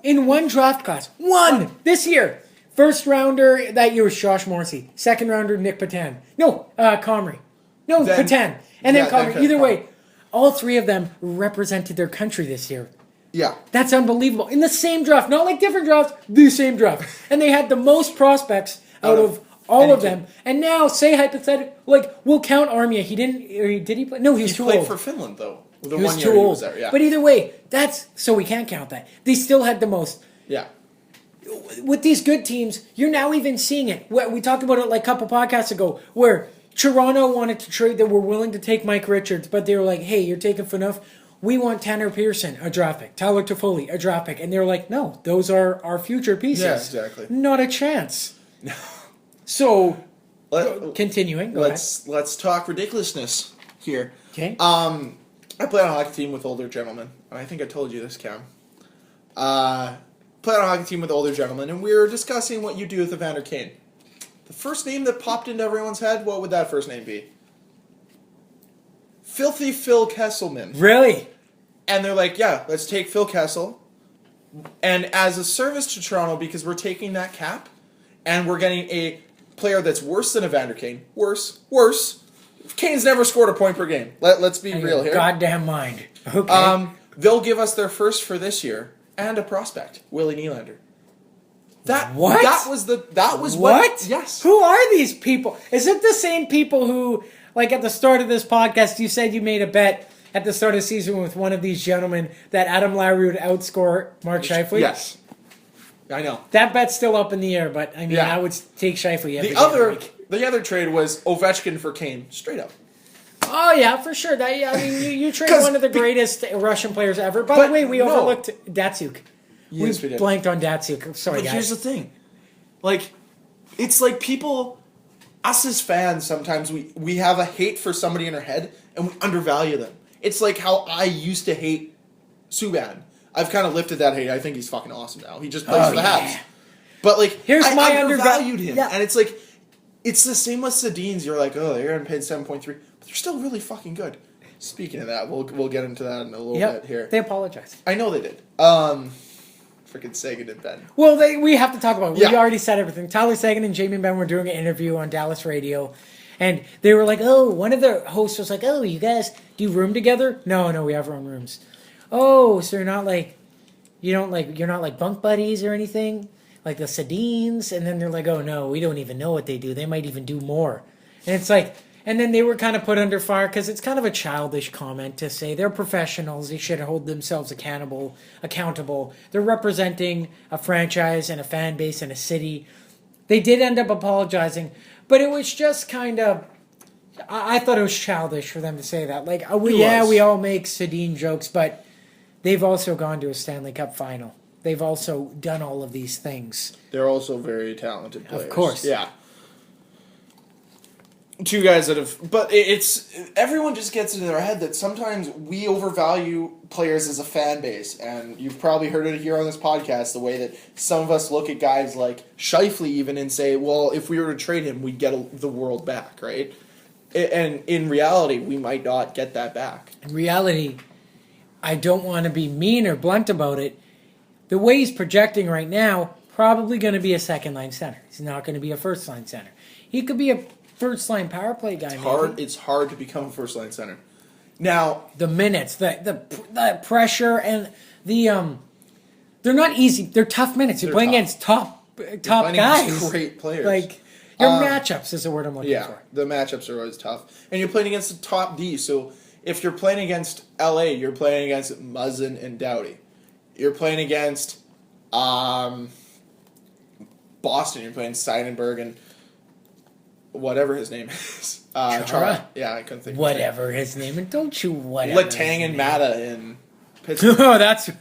in one draft class. One this year. First rounder that year was Josh Morrissey. Second rounder Nick Patan. No, Comrie. No, Patan. And then Comrie. Either way, all three of them represented their country this year. Yeah. That's unbelievable. In the same draft. Not like different drafts, the same draft. And they had the most prospects out of all of them. And now, say hypothetically, we'll count Armia. Did he play? No, he was too old. He played for Finland, though. He was too old. But either way, so we can't count that. They still had the most. Yeah. With these good teams, you're now even seeing it. We talked about it a couple podcasts ago, where Toronto wanted to trade. They were willing to take Mike Richards, but they were like, hey, you're taking for enough. We want Tanner Pearson, a draft pick. Tyler Toffoli, a draft pick. And they're like, no, those are our future pieces. Yeah, exactly. Not a chance. So, continuing. Let's talk ridiculousness here. Okay. I play on a hockey team with older gentlemen. And I think I told you this, Cam. Play on a hockey team with older gentlemen, and we were discussing what you do with Evander Kane. The first name that popped into everyone's head, what would that first name be? Filthy Phil Kesselman. Really? And they're like, yeah, let's take Phil Kessel. And as a service to Toronto, because we're taking that cap, and we're getting a player that's worse than Evander Kane. Worse. Kane's never scored a point per game. Let's be real here. Goddamn mind. Okay. They'll give us their first for this year and a prospect, Willie Nylander. What? That was what? Yes. Who are these people? Is it the same people who, at the start of this podcast, you said you made a bet at the start of the season with one of these gentlemen that Adam Lowry would outscore Mark Scheifele? Yes. I know. That bet's still up in the air, but I mean, I would take Scheifele every day of the week. The other trade was Ovechkin for Kane, straight up. Oh, yeah, for sure. You trade one of the greatest Russian players ever. By the way, we overlooked Datsuk. Yes, we did. Blanked on Datsuk. Sorry, guys. Here's the thing. Like, it's like people, us as fans, sometimes we have a hate for somebody in our head, and we undervalue them. It's like how I used to hate Subban. I've kind of lifted that hate. I think he's fucking awesome now. He just plays for the Habs. But, like, I undervalued him. Yeah. And it's like, it's the same with Sedins. You're like, oh, they're getting paid 7.3. But they're still really fucking good. Speaking of that, we'll get into that in a little bit here. They apologized. I know they did. Freaking Sagan and Ben. Well, we have to talk about it. We already said everything. Tyler Sagan and Jamie Ben were doing an interview on Dallas radio. And they were like, oh, one of the hosts was like, oh, you guys, do you room together? No, we have our own rooms. Oh, so you're not like bunk buddies or anything? Like the Sedins? And then they're like, oh, no, we don't even know what they do. They might even do more. And it's like, and then they were kind of put under fire because it's kind of a childish comment to say they're professionals. They should hold themselves accountable. They're representing a franchise and a fan base and a city. They did end up apologizing, but it was just kind of, I thought it was childish for them to say that. Like, we all make Sedin jokes, but they've also gone to a Stanley Cup final. They've also done all of these things. They're also very talented players. Of course. Yeah. Two guys that have... But it's... Everyone just gets into their head that sometimes we overvalue players as a fan base. And you've probably heard it here on this podcast, the way that some of us look at guys like Scheifele even and say, well, if we were to trade him, we'd get the world back, right? And in reality, we might not get that back. In reality, I don't want to be mean or blunt about it. The way he's projecting right now, probably going to be a second-line center. He's not going to be a first-line center. He could be a first-line power play guy. It's hard to become a first-line center. Now, the minutes, the pressure, and the they're not easy. They're tough minutes. You're playing against top guys. Great players. Like your matchups is the word I'm looking for. The matchups are always tough, and you're playing against the top D. So if you're playing against LA, you're playing against Muzzin and Doughty. You're playing against Boston. You're playing Seidenberg and whatever his name is. Chara? Yeah, I couldn't think of whatever his name. And don't you whatever. Letang and Mata in Pittsburgh.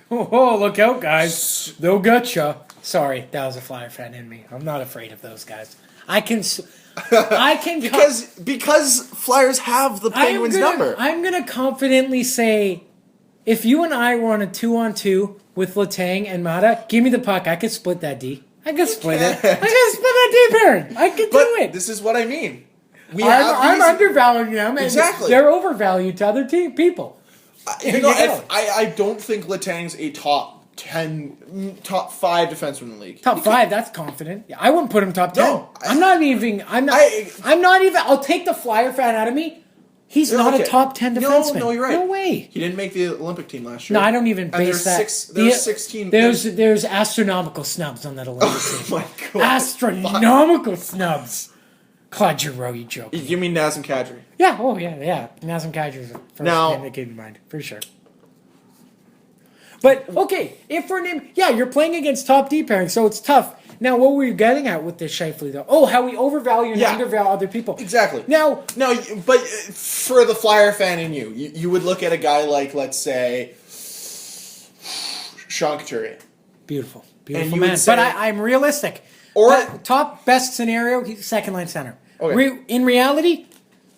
Look out, guys. They'll get you. Sorry, that was a Flyer fan in me. I'm not afraid of those guys. I can because Flyers have the Penguins number. I'm gonna confidently say, if you and I were on a 2-on-2 with Letang and Mata, give me the puck. I could split that D. I could split it. I could split that D pairing. I could do it. This is what I mean. I'm undervaluing them. Exactly. They're overvalued to other people. I don't think Letang's a top 5 defenseman in the league. Top 5, that's confident. Yeah, I wouldn't put him top 10. No, I'm not even. I'll take the Flyer fan out of me. He's not a top 10 defenseman. No, you're right. No way. He didn't make the Olympic team last year. No, I don't even base that. There's 16. There's astronomical snubs on that Olympic team. Oh my god. Astronomical snubs. Claude Giroux, you joke. You mean Nazem Kadri? Yeah. Oh yeah. Nazem Kadri is the first name that came to mind for sure. But okay, if we're you're playing against top D pairing, so it's tough. Now, what were you getting at with this Scheifele, though? Oh, how we overvalue and undervalue other people. Exactly. Now, but for the Flyer fan in you would look at a guy like, let's say, Sean Couturier. Beautiful man. But I'm realistic. Or top best scenario, he's second-line center. Okay. In reality,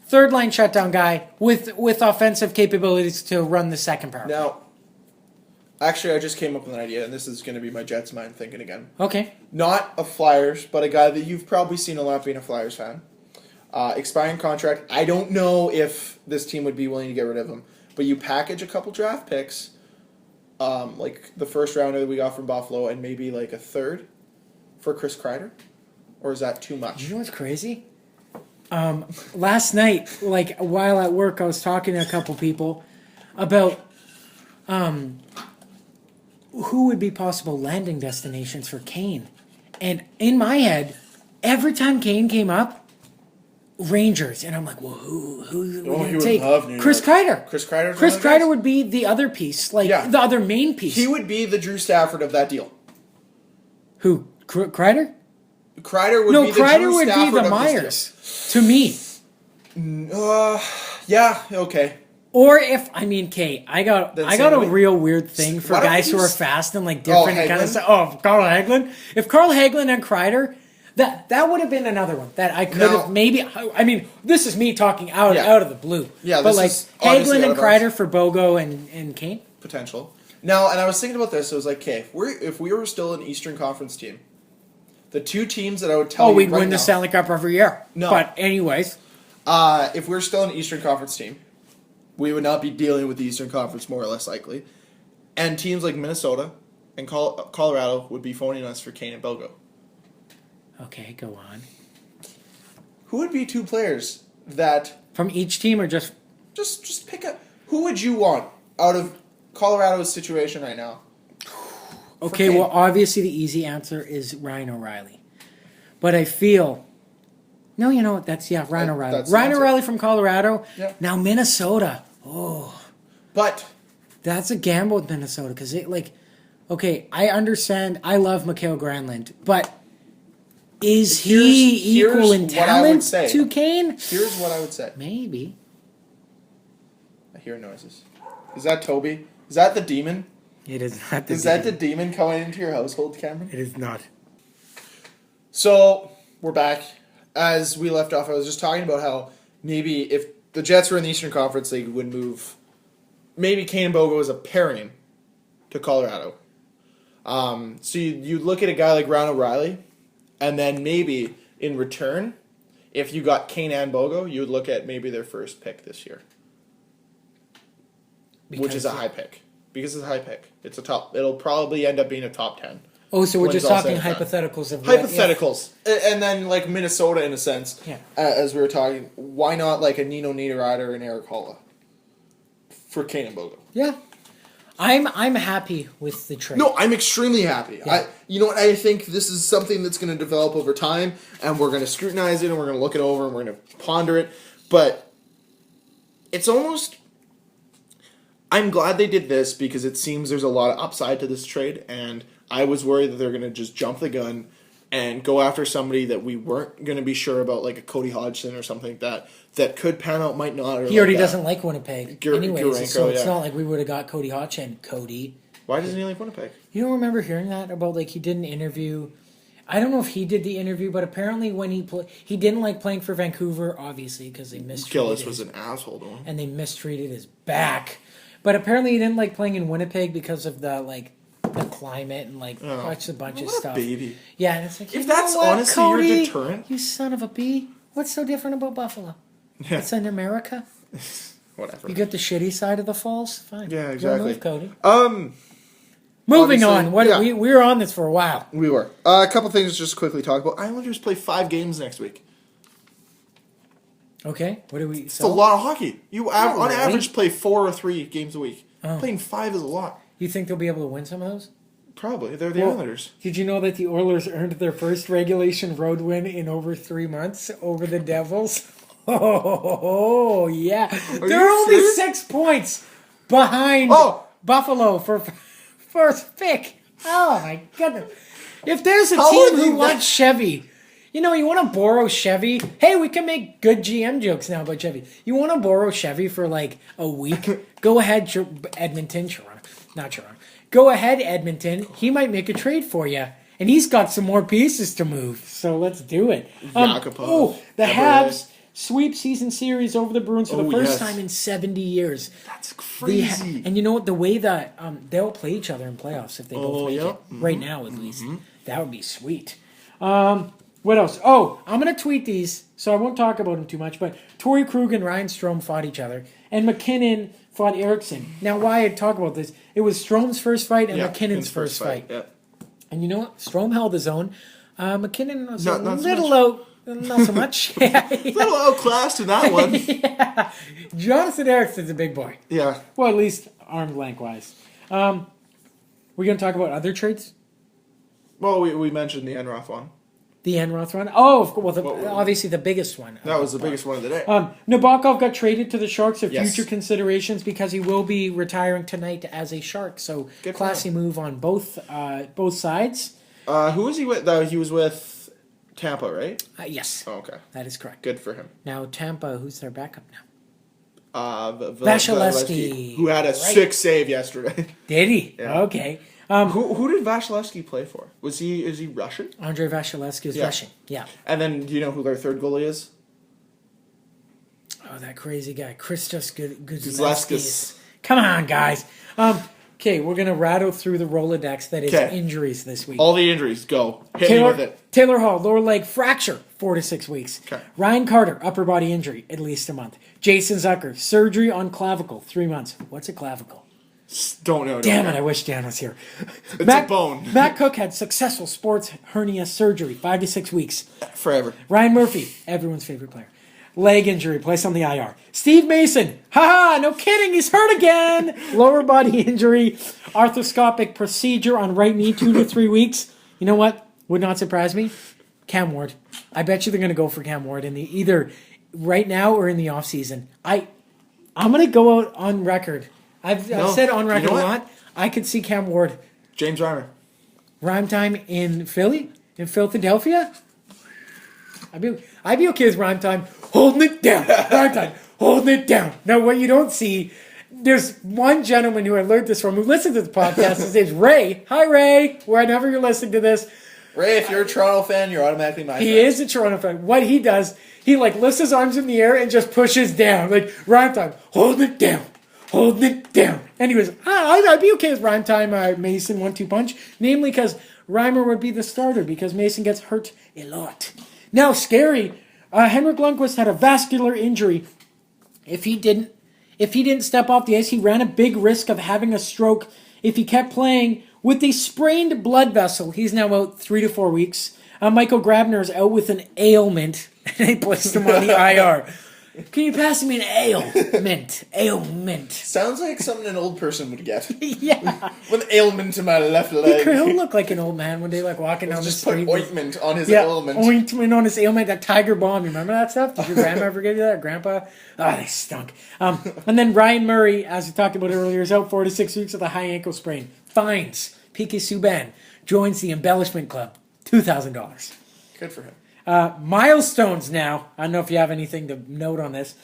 third-line shutdown guy with offensive capabilities to run the second power. Now, actually, I just came up with an idea, and this is going to be my Jets mind thinking again. Okay. Not a Flyers, but a guy that you've probably seen a lot being a Flyers fan. Expiring contract. I don't know if this team would be willing to get rid of him, but you package a couple draft picks, like the first rounder that we got from Buffalo, and maybe like a third for Chris Kreider? Or is that too much? You know what's crazy? Last night, like while at work, I was talking to a couple people about who would be possible landing destinations for Kane. And in my head, every time Kane came up, Rangers. And I'm like, well, who would we take? Chris Kreider. Chris Kreider? Chris Kreider would be the other piece, the other main piece. He would be the Drew Stafford of that deal. Who? Kreider? Kreider would be the Kreider Drew would be Stafford the of Myers. To me. Yeah, okay. Or if I got a real weird thing for guys who are fast and like different kind of stuff. Oh, Carl Hagelin. If Carl Hagelin and Kreider, that would have been another one that I could have maybe. I mean, this is me talking out of the blue. Yeah, but like Hagelin and Kreider for Bogo and Kane potential. Now, and I was thinking about this. It was like, okay, if we were still an Eastern Conference team, the two teams that I would tell you we'd win the Stanley Cup every year. No, but anyways, if we're still an Eastern Conference team, we would not be dealing with the Eastern Conference, more or less likely. And teams like Minnesota and Colorado would be phoning us for Kane and Bogo. Okay, go on. Who would be two players that... From each team or just... Just pick a... Who would you want out of Colorado's situation right now? Okay, well, obviously the easy answer is Ryan O'Reilly. But I feel... No, you know what? Ryan O'Reilly. Ryan O'Reilly from Colorado. Yeah. Now Minnesota. Oh. But that's a gamble with Minnesota because okay, I understand. I love Mikael Granlund, but is he equal in talent to Kane? Here's what I would say. Maybe. I hear noises. Is that Toby? Is that the demon? It is not the demon. Is that the demon coming into your household, Cameron? It is not. So, we're back. As we left off, I was just talking about how maybe if the Jets were in the Eastern Conference, they would move maybe Kane and Bogo as a pairing to Colorado. So you'd look at a guy like Ryan O'Reilly, and then maybe in return, if you got Kane and Bogo, you would look at maybe their first pick this year. Which is a high pick. Because it's a high pick. It's a top. It'll probably end up being a top 10. Oh, so we're just talking hypotheticals of hypotheticals, and then like Minnesota in a sense. Yeah. As we were talking, why not like a Nino Niederreiter and Eric Holla for Kane and Bogo? Yeah, I'm happy with the trade. No, I'm extremely happy. Yeah. I think this is something that's going to develop over time, and we're going to scrutinize it, and we're going to look it over, and we're going to ponder it. But it's almost. I'm glad they did this because it seems there's a lot of upside to this trade, and I was worried that they're going to just jump the gun and go after somebody that we weren't going to be sure about, like a Cody Hodgson or something that could pan out, might not. Or he already doesn't like Winnipeg anyways, Gurenko, so it's not like we would have got Cody Hodgson. Cody. Why doesn't he like Winnipeg? You don't remember hearing that about like he did an interview? I don't know if he did the interview, but apparently when he didn't like playing for Vancouver, obviously, because they mistreated Gillis was an asshole to him. And they mistreated his back. But apparently he didn't like playing in Winnipeg because of the climate and watch a bunch of stuff. Baby. Yeah, and it's like if that's honestly Cody, your deterrent, you son of a bee. What's so different about Buffalo? Yeah. It's in America. Whatever. You get the shitty side of the falls. Fine. Yeah, exactly. Move, Cody. Moving on. We were on this for a while. We were. A couple things to just quickly talk about. Islanders play 5 games next week. Okay, what do we? It's a lot of hockey. You on average play 4 or 3 games a week. Oh. Playing 5 is a lot. You think they'll be able to win some of those? Probably. They're the Islanders. Did you know that the Oilers earned their first regulation road win in over 3 months over the Devils? Oh yeah, they're only 6 points behind Buffalo for first pick. Oh my goodness! If there's a team who wants Chevy. You want to borrow Chevy? Hey, we can make good GM jokes now about Chevy. You want to borrow Chevy for like a week? Go ahead, Edmonton. Toronto. Go ahead, Edmonton. He might make a trade for you. And he's got some more pieces to move. So let's do it. The Habs sweep season series over the Bruins for the first time in 70 years. That's crazy. And you know what? The way that they'll play each other in playoffs if they both make it. Mm-hmm. Right now, at least. That would be sweet. What else? Oh, I'm going to tweet these, so I won't talk about them too much, but Torrey Krug and Ryan Strome fought each other, and McKinnon fought Eriksson. Now, why I talk about this, it was Strome's first fight and McKinnon's first fight. Yeah. And you know what? Strome held his own. McKinnon was a little out, not so much. A little outclassed in that one. Yeah. Jonathan Eriksson's a big boy. Yeah. Well, at least arm length-wise. We're going to talk about other trades? Well, we mentioned the Enroth one. The Enroth run? Oh, obviously the biggest one. That was the biggest one of the day. Nabokov got traded to the Sharks for future considerations because he will be retiring tonight as a Shark. So classy move on both sides. Who was he with? He was with Tampa, right? Yes. Oh, okay. That is correct. Good for him. Now, Tampa, who's their backup now? Vasilevsky, who had a sick save yesterday. Did he? Yeah. Okay. Who did Vasilevsky play for? Is he Russian? Andrei Vasilevsky is Russian. Yeah. And then do you know who their third goalie is? Oh, that crazy guy, Christos Guzleskis. Come on, guys. Okay, we're gonna rattle through the Rolodex that is injuries this week. All the injuries, go. Hit me with it. Taylor Hall, lower leg fracture, 4 to 6 weeks. Okay. Ryan Carter, upper body injury, at least a month. Jason Zucker, surgery on clavicle, 3 months. What's a clavicle? Don't know. Damn it, I wish Dan was here. It's a bone. Matt Cook had successful sports hernia surgery, 5 to 6 weeks. Forever. Ryan Murphy, everyone's favorite player. Leg injury, placed on the IR. Steve Mason, haha, no kidding, he's hurt again. Lower body injury, arthroscopic procedure on right knee, 2 to 3 weeks. You know what? Would not surprise me. Cam Ward. I bet you they're going to go for Cam Ward in the either right now or in the offseason. I'm going to go out on record. I've said on record a lot. I could see Cam Ward. James Reimer. Rhyme time in Philly? In Philadelphia? I'd be okay with rhyme time. Holding it down. Rhyme time. Holding it down. Now, what you don't see, there's one gentleman who I learned this from who listens to the podcast. His name's Ray. Hi, Ray. Whenever you're listening to this. Ray, if you're a Toronto fan, you're automatically my friend. He is a Toronto fan. What he does, he lifts his arms in the air and just pushes down. Rhyme time. Holding it down. Holding it down. Anyways, I'd be okay with rhyme time, Mason 1-2 punch. Namely because Reimer would be the starter because Mason gets hurt a lot. Now, scary. Henrik Lundqvist had a vascular injury. If he didn't step off the ice, he ran a big risk of having a stroke if he kept playing with a sprained blood vessel. He's now out 3 to 4 weeks. Michael Grabner is out with an ailment, and they placed him on the IR. Can you pass me an ailment? Ailment. Sounds like something an old person would get. Yeah. With ailment to my left leg. He'll look like an old man one day, walking down the street. Just put ointment on his ailment. Ointment on his ailment, that Tiger Balm. You remember that stuff? Did your grandma ever give you that? Grandpa? They stunk. And then Ryan Murray, as we talked about earlier, is out 4 to 6 weeks with a high ankle sprain. Fines. P.K. Subban joins the Embellishment Club. $2,000. Good for him. Milestones now. I don't know if you have anything to note on this.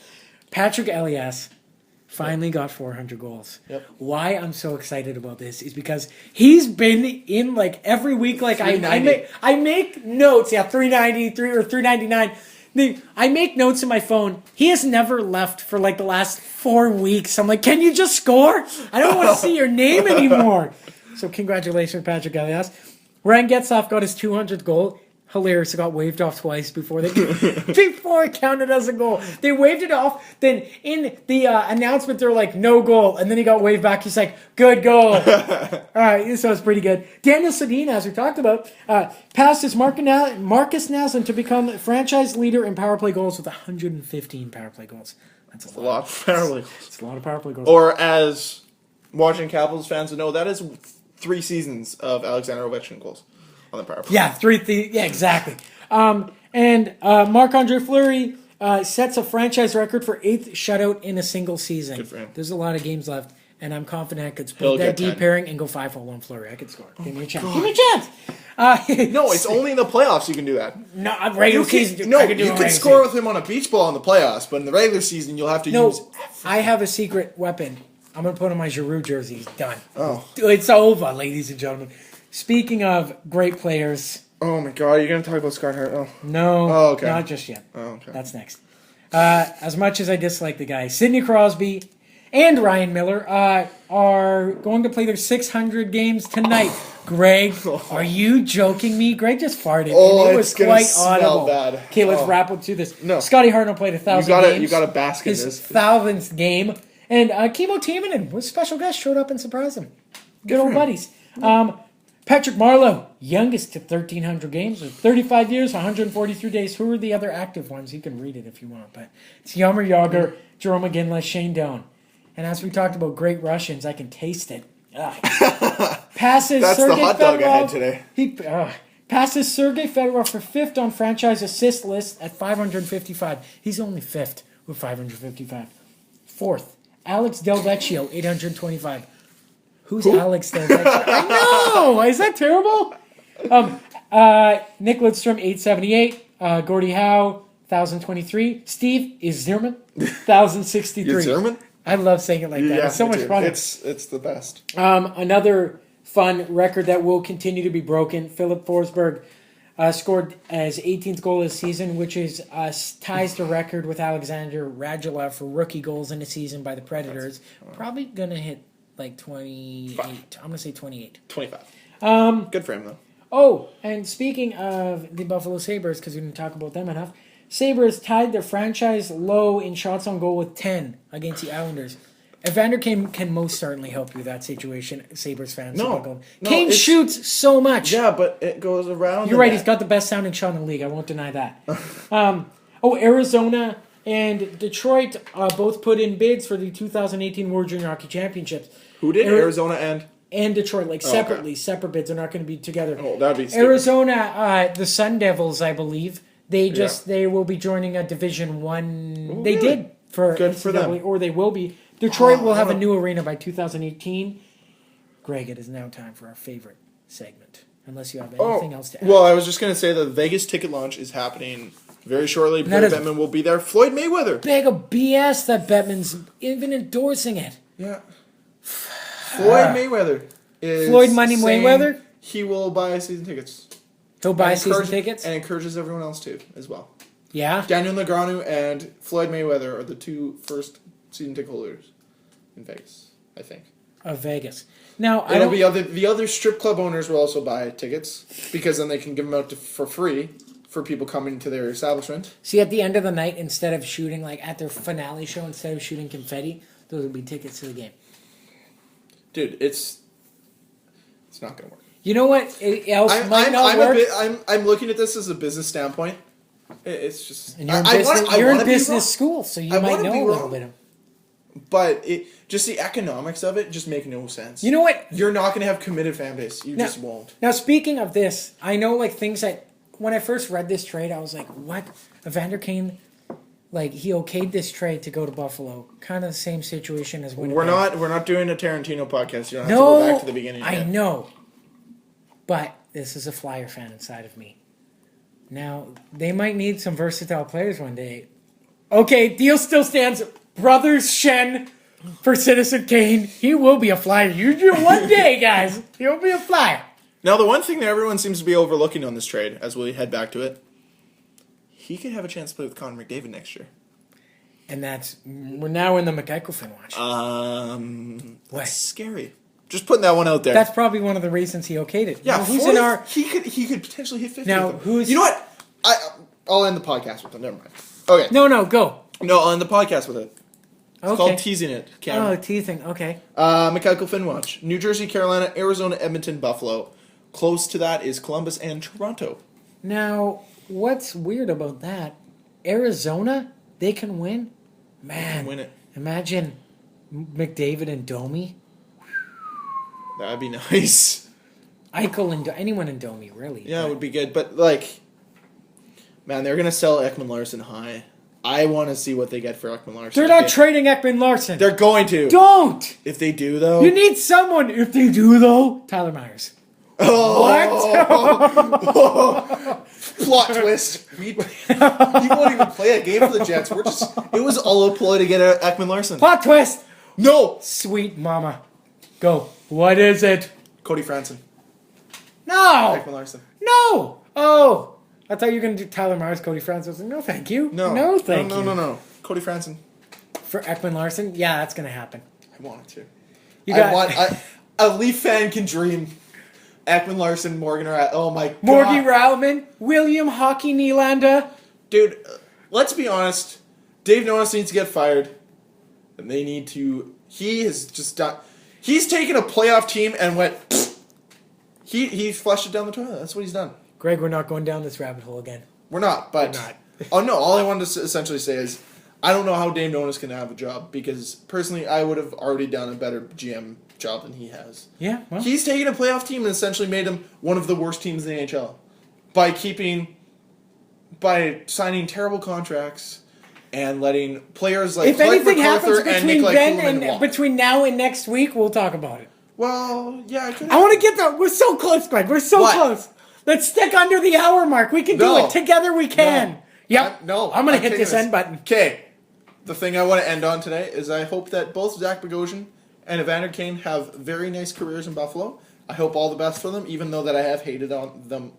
Patrick Elias finally got 400 goals. Yep. Why I'm so excited about this is because he's been in every week. I make notes. 393 or 399. I make notes in my phone. He has never left for the last 4 weeks. I'm like, can you just score? I don't want to see your name anymore. So congratulations, Patrick Elias. Ryan Getzlaf got his 200th goal. Hilarious. It got waved off twice before it counted as a goal. They waved it off. Then in the announcement, they're like, no goal. And then he got waved back. He's like, good goal. All right. So it's pretty good. Daniel Sedin, as we talked about, passed his Marcus Naslund to become franchise leader in power play goals with 115 power play goals. That's a lot of power play goals. It's a lot of power play goals. Or as Washington Capitals fans would know, that is 3 seasons of Alexander Ovechkin goals. On the power play. Yeah, exactly. And Marc-Andre Fleury sets a franchise record for 8th shutout in a single season. Good for him. There's a lot of games left, and I'm confident I could split that deep pairing and go 5-0 on Fleury. I could score. Give me a chance. Give me a chance. No, it's only in the playoffs you can do that. No, regular season. No, you can score with him on a beach ball in the playoffs, but in the regular season you'll have to use. I have a secret weapon. I'm going to put on my Giroux jersey. It's done. Oh. It's over, ladies and gentlemen. Speaking of great players. Oh my God, you're going to talk about Scott Hart? Oh. No, okay. Not just yet. Oh, okay. That's next. As much as I dislike the guy, Sidney Crosby and Ryan Miller are going to play their 600 games tonight. Greg, are you joking me? Greg just farted. Oh, and it was quite audible. Bad. Okay, let's wrap up to this. No. Scotty Hartnell played 1,000 games. You got to bask in his this. 1,000th game. And Kimmo Timonen was a special guest, showed up and surprised him. Good old buddies. Patrick Marleau, youngest to 1,300 games, with 35 years, 143 days. Who are the other active ones? You can read it if you want. But it's Jaromir Jagr, Jerome McGinley, Shane Doan. And as we talked about great Russians, I can taste it. Passes That's Sergei the hot dog Fedorov, I had today. He passes Sergei Fedorov for 5th on franchise assist list at 555. He's only 5th with 555. 4th, Alex Del Vecchio, 825. Who's Alex Del Vecchio? I know! Is that terrible? Nick Lidstrom, 878. Gordie Howe, 1,023. Steve Izerman, 1,063. Izerman? I love saying it like that. It's so much fun. It's the best. Another fun record that will continue to be broken. Philip Forsberg scored his 18th goal this season, which is ties the record with Alexander Radulov for rookie goals in a season by the Predators. Probably going to hit like 28. I'm going to say 28. 25. Good for him, though. Oh, and speaking of the Buffalo Sabres, because we didn't talk about them enough, Sabres tied their franchise low in shots on goal with 10 against the Islanders. Evander Kane can most certainly help you with that situation, Sabres fans. Kane shoots so much. Yeah, but it goes around. You're right. He's got the best sounding shot in the league. I won't deny that. Arizona and Detroit both put in bids for the 2018 World Junior Hockey Championships. Who did? Arizona and Detroit, separately. Separate bids. They're not going to be together. Oh, that'd be stupid. Arizona, the Sun Devils, I believe, they will be joining a Division One. Ooh, they really? did for Good for them. or they will be. Detroit will have a new arena by 2018. Greg, it is now time for our favorite segment. Unless you have anything else to add. Well, I was just going to say the Vegas ticket launch is happening very shortly. Peter Bettman will be there. Floyd Mayweather. Bag of BS that Bettman's even endorsing it. Yeah. Floyd Mayweather is Floyd Money Mayweather? He will buy season tickets. He'll buy season tickets? And encourages everyone else to as well. Yeah? Daniel Negreanu and Floyd Mayweather are the two first season ticket holders in Vegas, I think. Of Vegas. Now, the other strip club owners will also buy tickets because then they can give them out for free for people coming to their establishment. See, at the end of the night, instead of shooting, like at their finale show, instead of shooting confetti, those will be tickets to the game. Dude, it's not going to work. You know what else might not work? I'm looking at this as a business standpoint. It's just... And you're in business school, so you might know a little bit of... But just the economics of it just make no sense. You know what? You're not going to have committed fan base. You just won't. Now, speaking of this, I know like things that... When I first read this trade, I was like, what? Evander Kane... Like, he okayed this trade to go to Buffalo. Kind of the same situation as Winnipeg. We're not doing a Tarantino podcast. You don't have to go back to the beginning. I know. But this is a Flyer fan inside of me. Now, they might need some versatile players one day. Okay, deal still stands. Brothers Shen for Citizen Kane. He will be a Flyer. One day, guys. He'll be a Flyer. Now, the one thing that everyone seems to be overlooking on this trade, as we head back to it, he could have a chance to play with Connor McDavid next year. And we're now in the McEichelfin watch. That's scary. Just putting that one out there. That's probably one of the reasons he okayed it. Yeah, now, he could potentially hit 50. Now, you know what? I'll end the podcast with him. Never mind. Okay. No, go. No, I'll end the podcast with it. It's called Teasing It. Cameron. Oh, teasing. Okay. McEichelfin watch. New Jersey, Carolina, Arizona, Edmonton, Buffalo. Close to that is Columbus and Toronto. Now, what's weird about that? Arizona, they can win? Man. They can win it. Imagine McDavid and Domi. That'd be nice. Eichel and anyone in Domi, really. Yeah, it would be good. But, like, man, they're going to sell Ekman Larsson high. I want to see what they get for Ekman Larsson. They're not trading Ekman Larsson. They're going to. Don't! If they do, though. You need someone. If they do, though. Tyler Myers. Oh. What? Plot twist. He won't even play a game for the Jets. It was all a ploy to get Ekman Larsson. Plot twist. No. Sweet mama. Go. What is it? Cody Franson. No. Ekman Larsson. No. Oh. I thought you were going to do Tyler Myers, Cody Franson. I was like, no, thank you. No, thank you. No. Cody Franson. For Ekman Larsson? Yeah, that's going to happen. I want it to. A Leaf fan can dream. Ekman Larsson, Morgan Ralman. Oh my god. Morgan Ralman, William Hockey Nylander. Dude, let's be honest. Dave Nonis needs to get fired. And they need to... He has just done... He's taken a playoff team and went... He flushed it down the toilet. That's what he's done. Greg, we're not going down this rabbit hole again. We're not, but... We're not. Oh no, all I wanted to essentially say is... I don't know how Dave Nonis can have a job. Because, personally, I would have already done a better GM job than he has. Yeah, well. He's taken a playoff team and essentially made them one of the worst teams in the NHL by signing terrible contracts and letting players like if Clark anything MacArthur happens and between Nikolai then Kulemin and between now and next week, we'll talk about it. Well, yeah, I want to get that. We're so close, Greg. We're so close. Let's stick under the hour mark. We can do it. Together we can. Yep. I'm going to hit this end button. Okay. The thing I want to end on today is I hope that both Zach Bogosian and Evander Kane have very nice careers in Buffalo. I hope all the best for them, even though that I have hated on them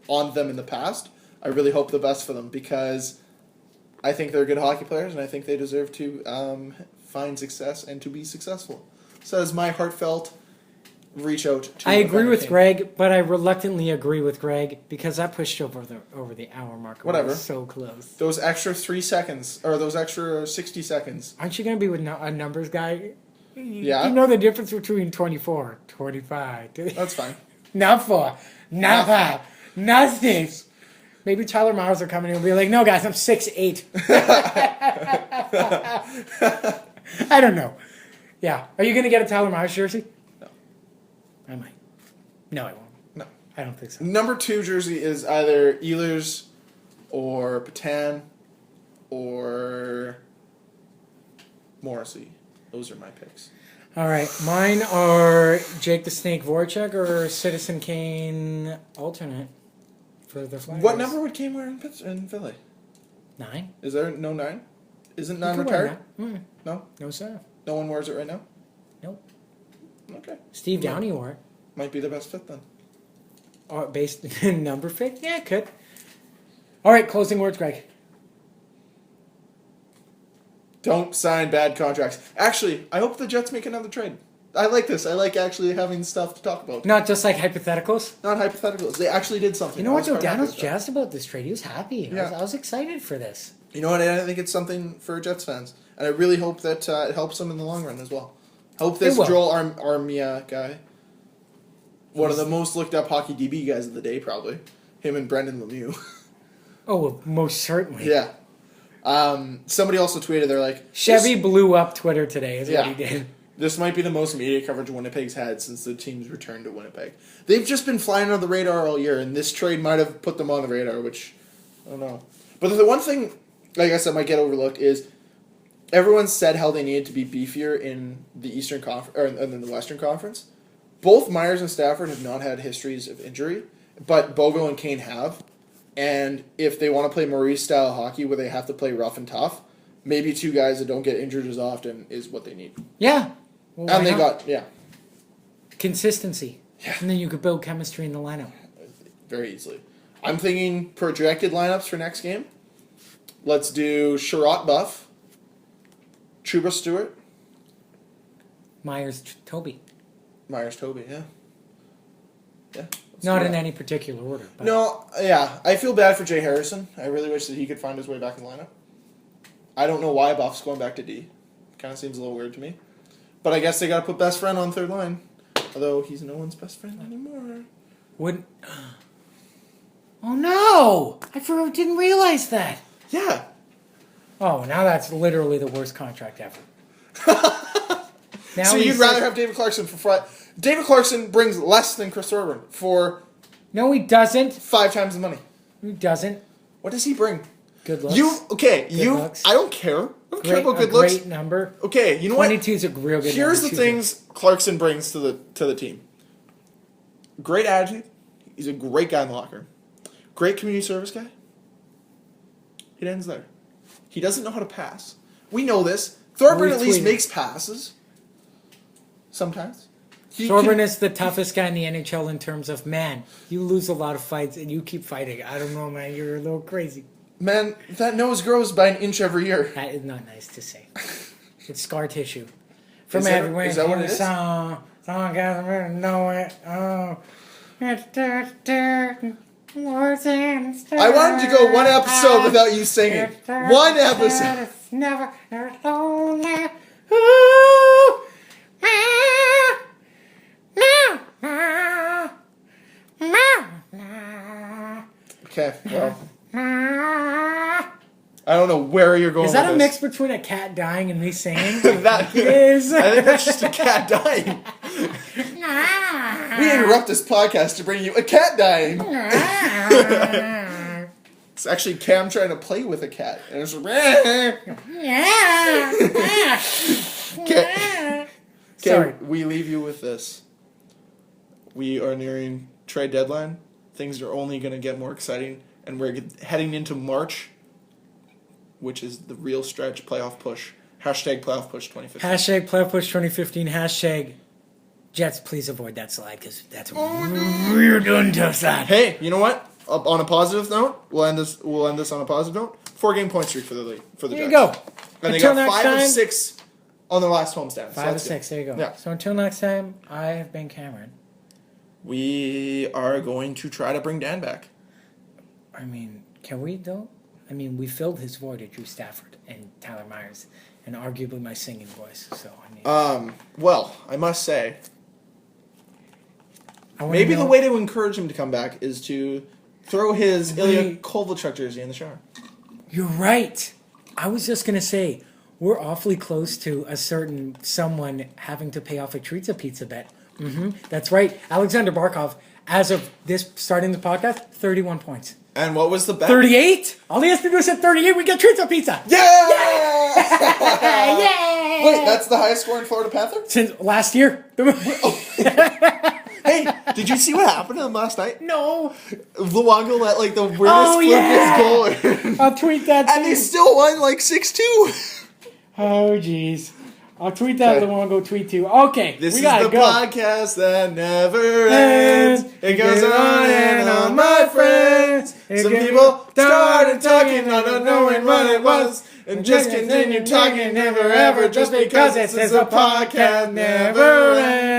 in the past. I really hope the best for them because I think they're good hockey players and I think they deserve to find success and to be successful. So that's my heartfelt reach out to I agree with Greg, but I reluctantly agree with Greg because I pushed over the hour mark. Whatever. So close. Those extra 3 seconds, or those extra 60 seconds. Aren't you going to be with a numbers guy? Yeah. You know the difference between 24, 25. That's fine. Not 4, not 5, not 6. Maybe Tyler Myers will come in and will be like, no, guys, I'm 6'8". I don't know. Yeah. Are you going to get a Tyler Myers jersey? No. I might. No, I won't. No. I don't think so. Number 2 jersey is either Ehlers or Patan or Morrissey. Those are my picks. All right. Mine are Jake the Snake Voracek or Citizen Kane alternate for the Flyers. What number would Kane wear in Philly? 9. Is there no 9? Isn't 9 retired? No? No, sir. No one wears it right now? Nope. Okay. Steve Downey wore it. Might be the best fit then. Based number fit? Yeah, it could. All right, closing words, Greg. Don't sign bad contracts. Actually, I hope the Jets make another trade. I like this. I like actually having stuff to talk about. Not just like hypotheticals? Not hypotheticals. They actually did something. You know what, Joe? Dan was jazzed about this trade. He was happy. Yeah. I was excited for this. You know what? I think it's something for Jets fans. And I really hope that it helps them in the long run as well. Hope this Joel Armia guy, one of the most looked up hockey DB guys of the day, probably. Him and Brendan Lemieux. Oh, well, most certainly. Yeah. Somebody also tweeted, they're like... Chevy blew up Twitter today, is what he did. This might be the most media coverage Winnipeg's had since the team's returned to Winnipeg. They've just been flying under the radar all year, and this trade might have put them on the radar, which, I don't know. But the one thing, like I said, might get overlooked is everyone said how they needed to be beefier in the Eastern Conference, or in the Western Conference. Both Myers and Stafford have not had histories of injury, but Bogo and Kane have. And if they want to play Maurice-style hockey where they have to play rough and tough, maybe 2 guys that don't get injured as often is what they need. Yeah. Well, and they got, consistency. Yeah. And then you could build chemistry in the lineup. Very easily. I'm thinking projected lineups for next game. Let's do Sherratt Buff, Trouba Stewart, Myers Toby, yeah. Yeah. Not in any particular order. But. No, yeah. I feel bad for Jay Harrison. I really wish that he could find his way back in the lineup. I don't know why Buff's going back to D. Kind of seems a little weird to me. But I guess they got to put best friend on third line. Although he's no one's best friend anymore. Oh no! I didn't realize that. Yeah. Oh, now that's literally the worst contract ever. So you'd rather have David Clarkson for front. David Clarkson brings less than Chris Thorburn for... No, he doesn't. 5 times the money. He doesn't. What does he bring? Good looks. Looks. I don't care. I don't care about good looks. Great number. Okay, you know what? 22 is a real good Here's number. the things Clarkson brings to the team. Great attitude. He's a great guy in the locker room. Great community service guy. It ends there. He doesn't know how to pass. We know this. Thorburn at least makes passes. Sometimes. Thorburn is the toughest guy in the NHL in terms of, man, you lose a lot of fights and you keep fighting. I don't know, man. You're a little crazy. Man, that nose grows by an inch every year. That is not nice to say. It's scar tissue. From everywhere. Is that what it is? Someone got know it. Oh. I wanted to go one episode without you singing. One episode. Never lonely. Okay, well. I don't know where you're going with this. Is that a mix between a cat dying and me singing? That is. I think that's just a cat dying. We interrupt this podcast to bring you a cat dying. It's actually Cam trying to play with a cat. And it's Sorry. We leave you with this. We are nearing trade deadline. things are only going to get more exciting, and we're heading into March, which is the real stretch playoff push. Hashtag playoff push 2015. Hashtag playoff push 2015. Hashtag Jets, please avoid that slide because that's we're doing tough slide. Hey, you know what? On a positive note, we'll end this on a positive note. 4-game point streak for the league for the There Jets. you go. And Until they got next 5 of time. 6 on their last homestand. 5 of 6. There you go. Yeah. So until next time, I have been Cameron. We are going to try to bring Dan back. I mean, can we though? I mean, we filled his void at Drew Stafford and Tyler Myers, and arguably my singing voice. So I mean, well, I must say, I wanna maybe know- the way to encourage him to come back is to throw his Ilya Kovalchuk jersey in the shower. You're right. I was just gonna say we're awfully close to a certain someone having to pay off a Trizza pizza bet. That's right, Alexander Barkov. As of this starting the podcast, 31 points. And what was the bet? 38. All he has to do is hit 38. We get Trizza pizza. Yeah! Yay! Wait, that's the highest score in Florida Panther? Since last year. Hey, did you see what happened to them last night? No. Luongo let like the weirdest yeah. goal. I'll tweet that. And they still won like 6-2. Oh, jeez. I'll tweet that. Okay. The one go tweet too. Okay, This we is gotta the go. podcast that never ends. It goes on and on, my friends. Some people started talking, not knowing what it was, and just continued talking, never ever, just because it says the podcast never ends.